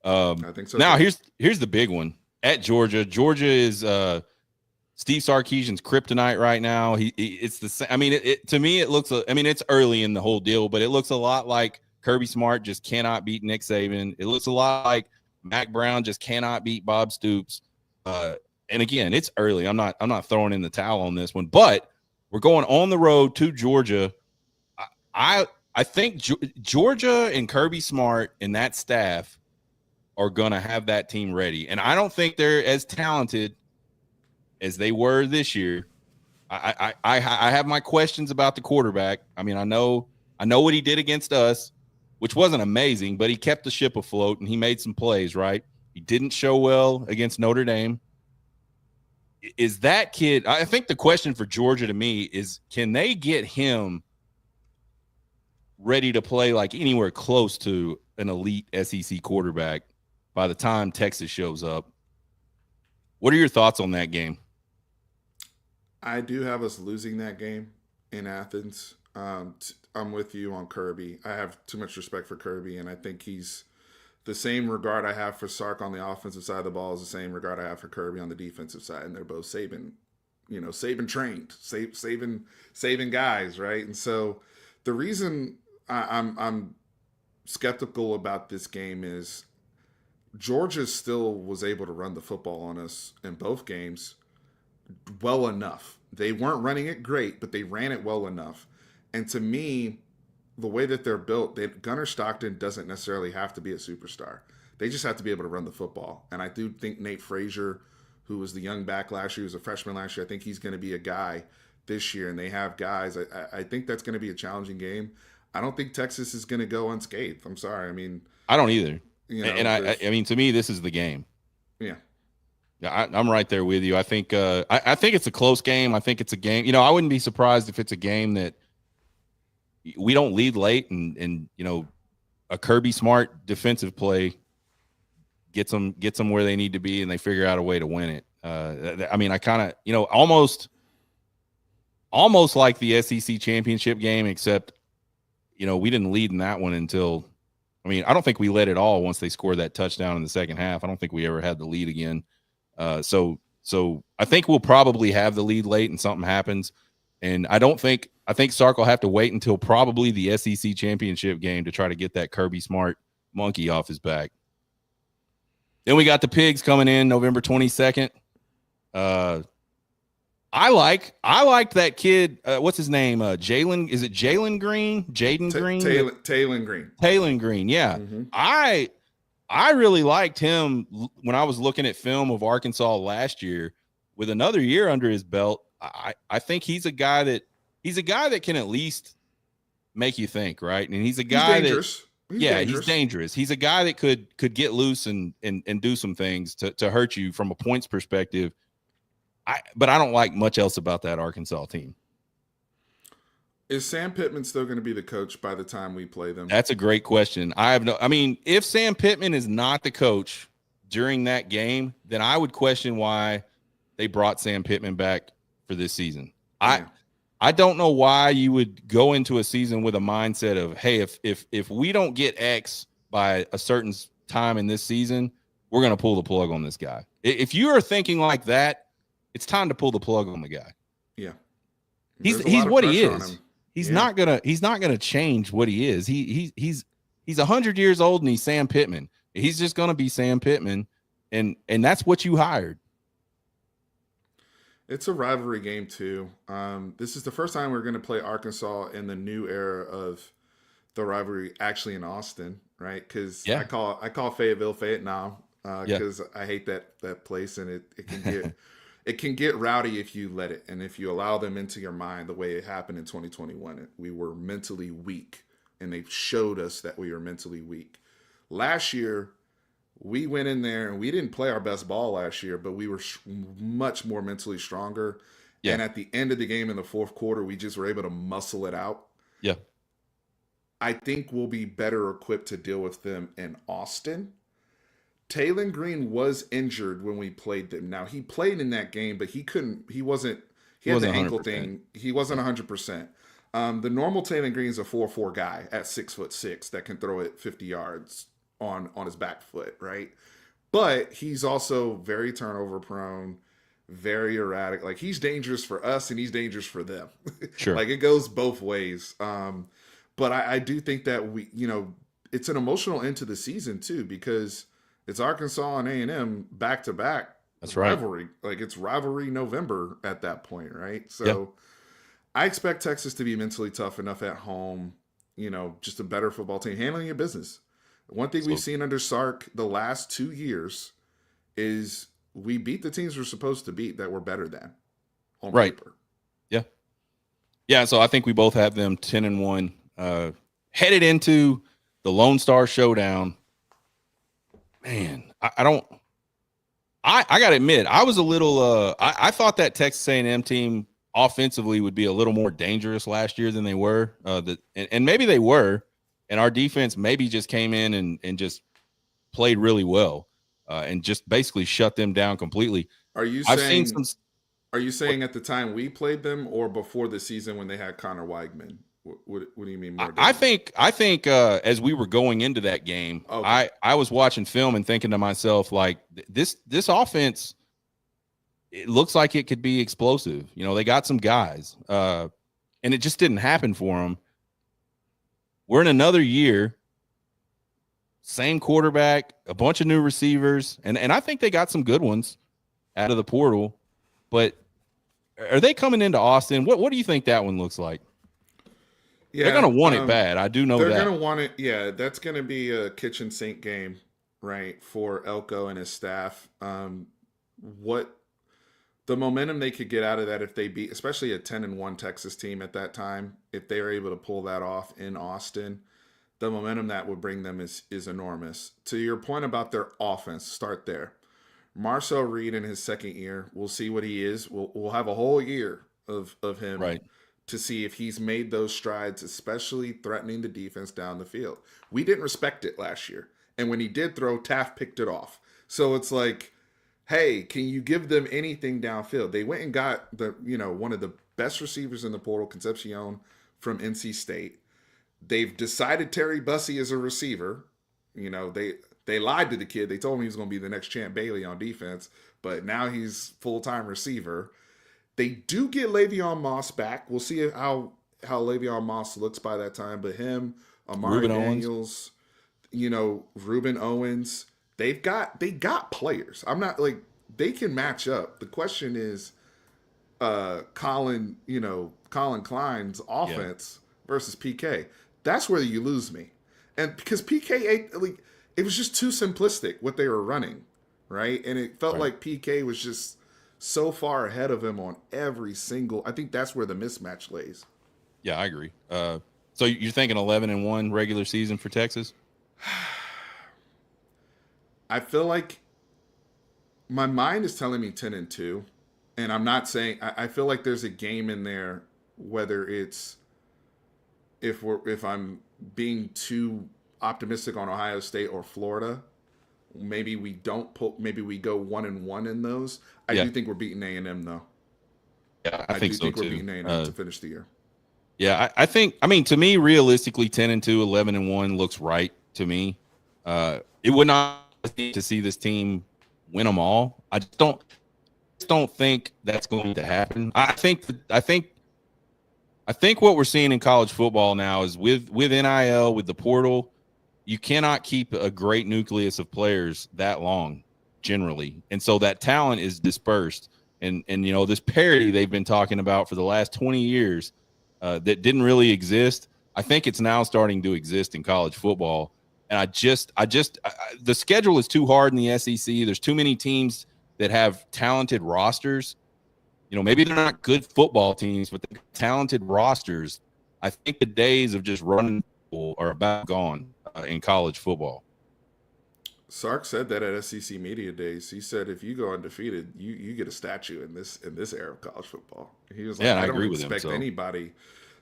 Speaker 2: I think so.
Speaker 1: Now
Speaker 2: too.
Speaker 1: here's the big one at Georgia. Georgia is Steve Sarkisian's kryptonite right now. It's the same. I mean, to me it looks. I mean, it's early in the whole deal, but it looks a lot like Kirby Smart just cannot beat Nick Saban. It looks a lot like Mac Brown just cannot beat Bob Stoops. And again, it's early. I'm not throwing in the towel on this one, but we're going on the road to Georgia. I think Georgia and Kirby Smart and that staff are going to have that team ready. And I don't think they're as talented as they were this year. I have my questions about the quarterback. I mean, I know what he did against us, which wasn't amazing, but he kept the ship afloat and he made some plays, right? He didn't show well against Notre Dame. Is that kid, I think the question for Georgia to me is, can they get him ready to play like anywhere close to an elite SEC quarterback by the time Texas shows up? What are your thoughts on that game?
Speaker 2: I do have us losing that game in Athens. I'm with you on Kirby. I have too much respect for Kirby, and I think he's the same regard I have for Sark on the offensive side of the ball is the same regard I have for Kirby on the defensive side, and they're both Saban trained, Saban guys, right? And so the reason I'm skeptical about this game is Georgia still was able to run the football on us in both games well enough. They weren't running it great, but they ran it well enough. And to me, the way that they're built, Gunnar Stockton doesn't necessarily have to be a superstar. They just have to be able to run the football. And I do think Nate Frazier, who was the young back last year, was a freshman last year, I think he's going to be a guy this year. And they have guys. I think that's going to be a challenging game. I don't think Texas is going to go unscathed. I'm sorry. I mean,
Speaker 1: I don't either.
Speaker 2: And
Speaker 1: I mean, to me, this is the game.
Speaker 2: Yeah.
Speaker 1: I'm right there with you. I think I think it's a close game. I think it's a game. I wouldn't be surprised if it's a game that we don't lead late and a Kirby Smart defensive play gets them where they need to be and they figure out a way to win it. I mean, I kind of, almost like the SEC championship game, except, we didn't lead in that one until, I mean, I don't think we led at all once they scored that touchdown in the second half. I don't think we ever had the lead again. So I think we'll probably have the lead late and something happens. And I think Sark will have to wait until probably the SEC championship game to try to get that Kirby Smart monkey off his back. Then we got the Pigs coming in November 22nd. I liked that kid. What's his name? Jalen. Is it Jalen Green? Jaden Green?
Speaker 2: Taylon Green.
Speaker 1: Taylon Green. Yeah. Mm-hmm. I really liked him when I was looking at film of Arkansas last year. With another year under his belt, I think he's a guy that can at least make you think, right? And he's a guy
Speaker 2: dangerous. He's
Speaker 1: Yeah, he's
Speaker 2: dangerous.
Speaker 1: dangerous. He's a guy that could get loose and do some things to hurt you from a points perspective. But I don't like much else about that Arkansas team.
Speaker 2: Is Sam Pittman still going to be the coach by the time we play them?
Speaker 1: That's a great question. I mean, if Sam Pittman is not the coach during that game, then I would question why they brought Sam Pittman back for this season.
Speaker 2: Yeah.
Speaker 1: I don't know why you would go into a season with a mindset of, hey, if we don't get X by a certain time in this season, we're going to pull the plug on this guy. If you are thinking like that, it's time to pull the plug on the guy.
Speaker 2: Yeah.
Speaker 1: He's what he is. He's
Speaker 2: Yeah.
Speaker 1: not gonna change what he is. He's 100 years old and he's Sam Pittman. He's just gonna be Sam Pittman, and that's what you hired.
Speaker 2: It's a rivalry game too. This is the first time we're going to play Arkansas in the new era of the rivalry, actually in Austin, right? Because
Speaker 1: Yeah.
Speaker 2: I call Fayetteville Fayette now
Speaker 1: Yeah.
Speaker 2: because I hate that place, and it can get it can get rowdy if you let it, and if you allow them into your mind the way it happened in 2021. We were mentally weak, and they showed us that we were mentally weak. Last year, we went in there and we didn't play our best ball last year, but we were much more mentally stronger.
Speaker 1: Yeah.
Speaker 2: And at the end of the game in the fourth quarter, we just were able to muscle it out.
Speaker 1: Yeah.
Speaker 2: I think we'll be better equipped to deal with them in Austin. Taylon Green was injured when we played them. Now, he played in that game, but he had the ankle
Speaker 1: 100%.
Speaker 2: thing. He wasn't 100%. The normal Taylon Green is a 4'4" guy at 6'6" that can throw it 50 yards on his back foot, right? But he's also very turnover prone, very erratic. Like, he's dangerous for us and he's dangerous for them.
Speaker 1: Sure.
Speaker 2: Like, it goes both ways. But I do think that it's an emotional end to the season too, because it's Arkansas and A&M back to back.
Speaker 1: That's right.
Speaker 2: Rivalry. Like, it's rivalry November at that point, right? So
Speaker 1: Yeah.
Speaker 2: I expect Texas to be mentally tough enough at home, just a better football team, handling your business. One thing we've seen under Sark the last 2 years is we beat the teams we're supposed to beat that we're better than on
Speaker 1: Right.
Speaker 2: paper.
Speaker 1: Yeah. Yeah. So I think we both have them 10-1, headed into the Lone Star Showdown. Man, I got to admit, I was a little, I thought that Texas A&M team offensively would be a little more dangerous last year than they were. And maybe they were, and our defense maybe just came in and just played really well, and just basically shut them down completely.
Speaker 2: Are you saying at the time we played them, or before the season when they had Connor Weigman? What do you mean more?
Speaker 1: I think as we were going into that game,
Speaker 2: okay.
Speaker 1: I was watching film and thinking to myself, like, this offense, it looks like it could be explosive. They got some guys, and it just didn't happen for them. We're in another year, same quarterback, a bunch of new receivers, and I think they got some good ones out of the portal. But are they coming into Austin? What do you think that one looks like? Yeah, they're going to want it bad. I do know that.
Speaker 2: They're going to want it. Yeah, that's going to be a kitchen sink game, right, for Elko and his staff. What the momentum they could get out of that if they beat, especially a 10-1 Texas team at that time, if they were able to pull that off in Austin, the momentum that would bring them is enormous. To your point about their offense, start there. Marcel Reed in his second year, we'll see what he is. We'll have a whole year of him,
Speaker 1: right,
Speaker 2: to see if he's made those strides, especially threatening the defense down the field. We didn't respect it last year. And when he did throw, Taft picked it off. So it's like, hey, can you give them anything downfield? They went and got one of the best receivers in the portal, Concepcion from NC State. They've decided Terry Bussey is a receiver. They lied to the kid. They told him he was going to be the next Champ Bailey on defense, but now he's full-time receiver. They do get Le'Veon Moss back. We'll see how Le'Veon Moss looks by that time. But him, Amari Daniels, Reuben Owens, they got players. I'm not like they can match up. The question is, Colin Klein's offense versus PK. That's where you lose me, and because PK it was just too simplistic what they were running, right? And it felt like PK was just so far ahead of him on every single. I think that's where the mismatch lays.
Speaker 1: Yeah, I agree. So you're thinking 11-1 regular season for Texas?
Speaker 2: I feel like my mind is telling me 10-2, and I'm not saying I feel like there's a game in there, whether it's if I'm being too optimistic on Ohio State or Florida. Maybe we don't pull. Maybe we go 1-1 in those. I
Speaker 1: Yeah,
Speaker 2: do think we're beating A&M though.
Speaker 1: yeah, I
Speaker 2: I
Speaker 1: think
Speaker 2: do
Speaker 1: so
Speaker 2: think we're
Speaker 1: too.
Speaker 2: beating A&M to finish the year.
Speaker 1: Yeah, I think. I mean, to me, realistically, 10-2, 11-1 looks right to me. It would not to see this team win them all. I just don't think that's going to happen. I think what we're seeing in college football now is with NIL, with the portal, you cannot keep a great nucleus of players that long generally. And so that talent is dispersed. And you know, this parity they've been talking about for the last 20 years that didn't really exist. I think it's now starting to exist in college football. And the schedule is too hard in the SEC. There's too many teams that have talented rosters. You know, maybe they're not good football teams, but they're talented rosters. I think the days of just running are about gone in college football.
Speaker 2: Sark said that at SEC Media Days. He said if you go undefeated, you get a statue in this era of college football. He was like,
Speaker 1: Yeah, and I
Speaker 2: I don't
Speaker 1: agree with him.
Speaker 2: expect
Speaker 1: So
Speaker 2: anybody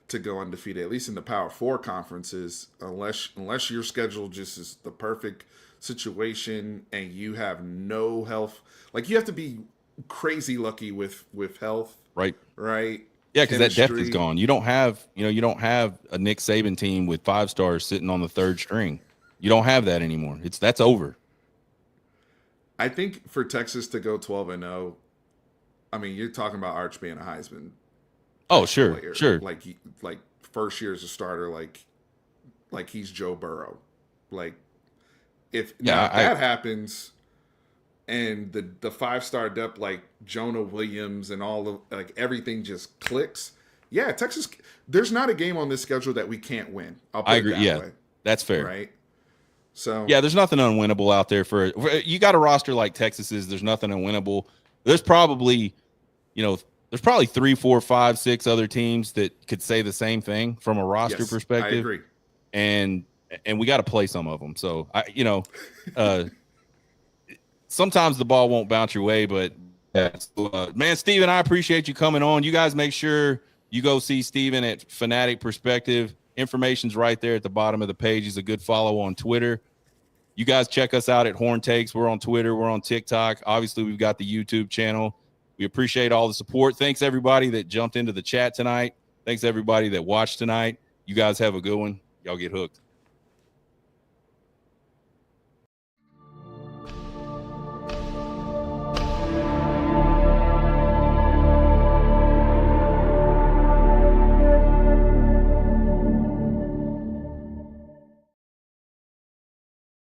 Speaker 2: to go undefeated, at least in the Power Four conferences, unless your schedule just is the perfect situation and you have no health. Like you have to be crazy lucky with health,
Speaker 1: right,
Speaker 2: right?
Speaker 1: yeah, because that depth is
Speaker 2: Chemistry.
Speaker 1: gone. You don't have a Nick Saban team with 5 stars sitting on the third string. You don't have that anymore. That's over.
Speaker 2: I think for Texas to go 12-0, I mean, you're talking about Arch being a Heisman
Speaker 1: Oh,
Speaker 2: type
Speaker 1: sure,
Speaker 2: player,
Speaker 1: sure.
Speaker 2: like first year as a starter, like he's Joe Burrow. Like if now
Speaker 1: Yeah,
Speaker 2: if that happens, and the 5-star depth like Jonah Williams and all of like everything just clicks. Yeah, Texas. There's not a game on this schedule that we can't win. I'll
Speaker 1: I
Speaker 2: put it
Speaker 1: agree.
Speaker 2: that
Speaker 1: Yeah,
Speaker 2: way,
Speaker 1: that's fair.
Speaker 2: right? So
Speaker 1: Yeah, there's nothing unwinnable out there for you. Got a roster like Texas's. There's nothing unwinnable. There's probably, you know, there's probably 3, 4, 5, 6 other teams that could say the same thing from a roster
Speaker 2: yes, I
Speaker 1: perspective,
Speaker 2: agree.
Speaker 1: and we got to play some of them. So uh, sometimes the ball won't bounce your way, but man, Steven, I appreciate you coming on. You guys make sure you go see Steven at Fanatic Perspective. Information's right there at the bottom of the page. He's a good follow on Twitter. You guys check us out at Horn Takes. We're on Twitter. We're on TikTok. Obviously, we've got the YouTube channel. We appreciate all the support. Thanks, everybody that jumped into the chat tonight. Thanks, everybody that watched tonight. You guys have a good one. Y'all get hooked.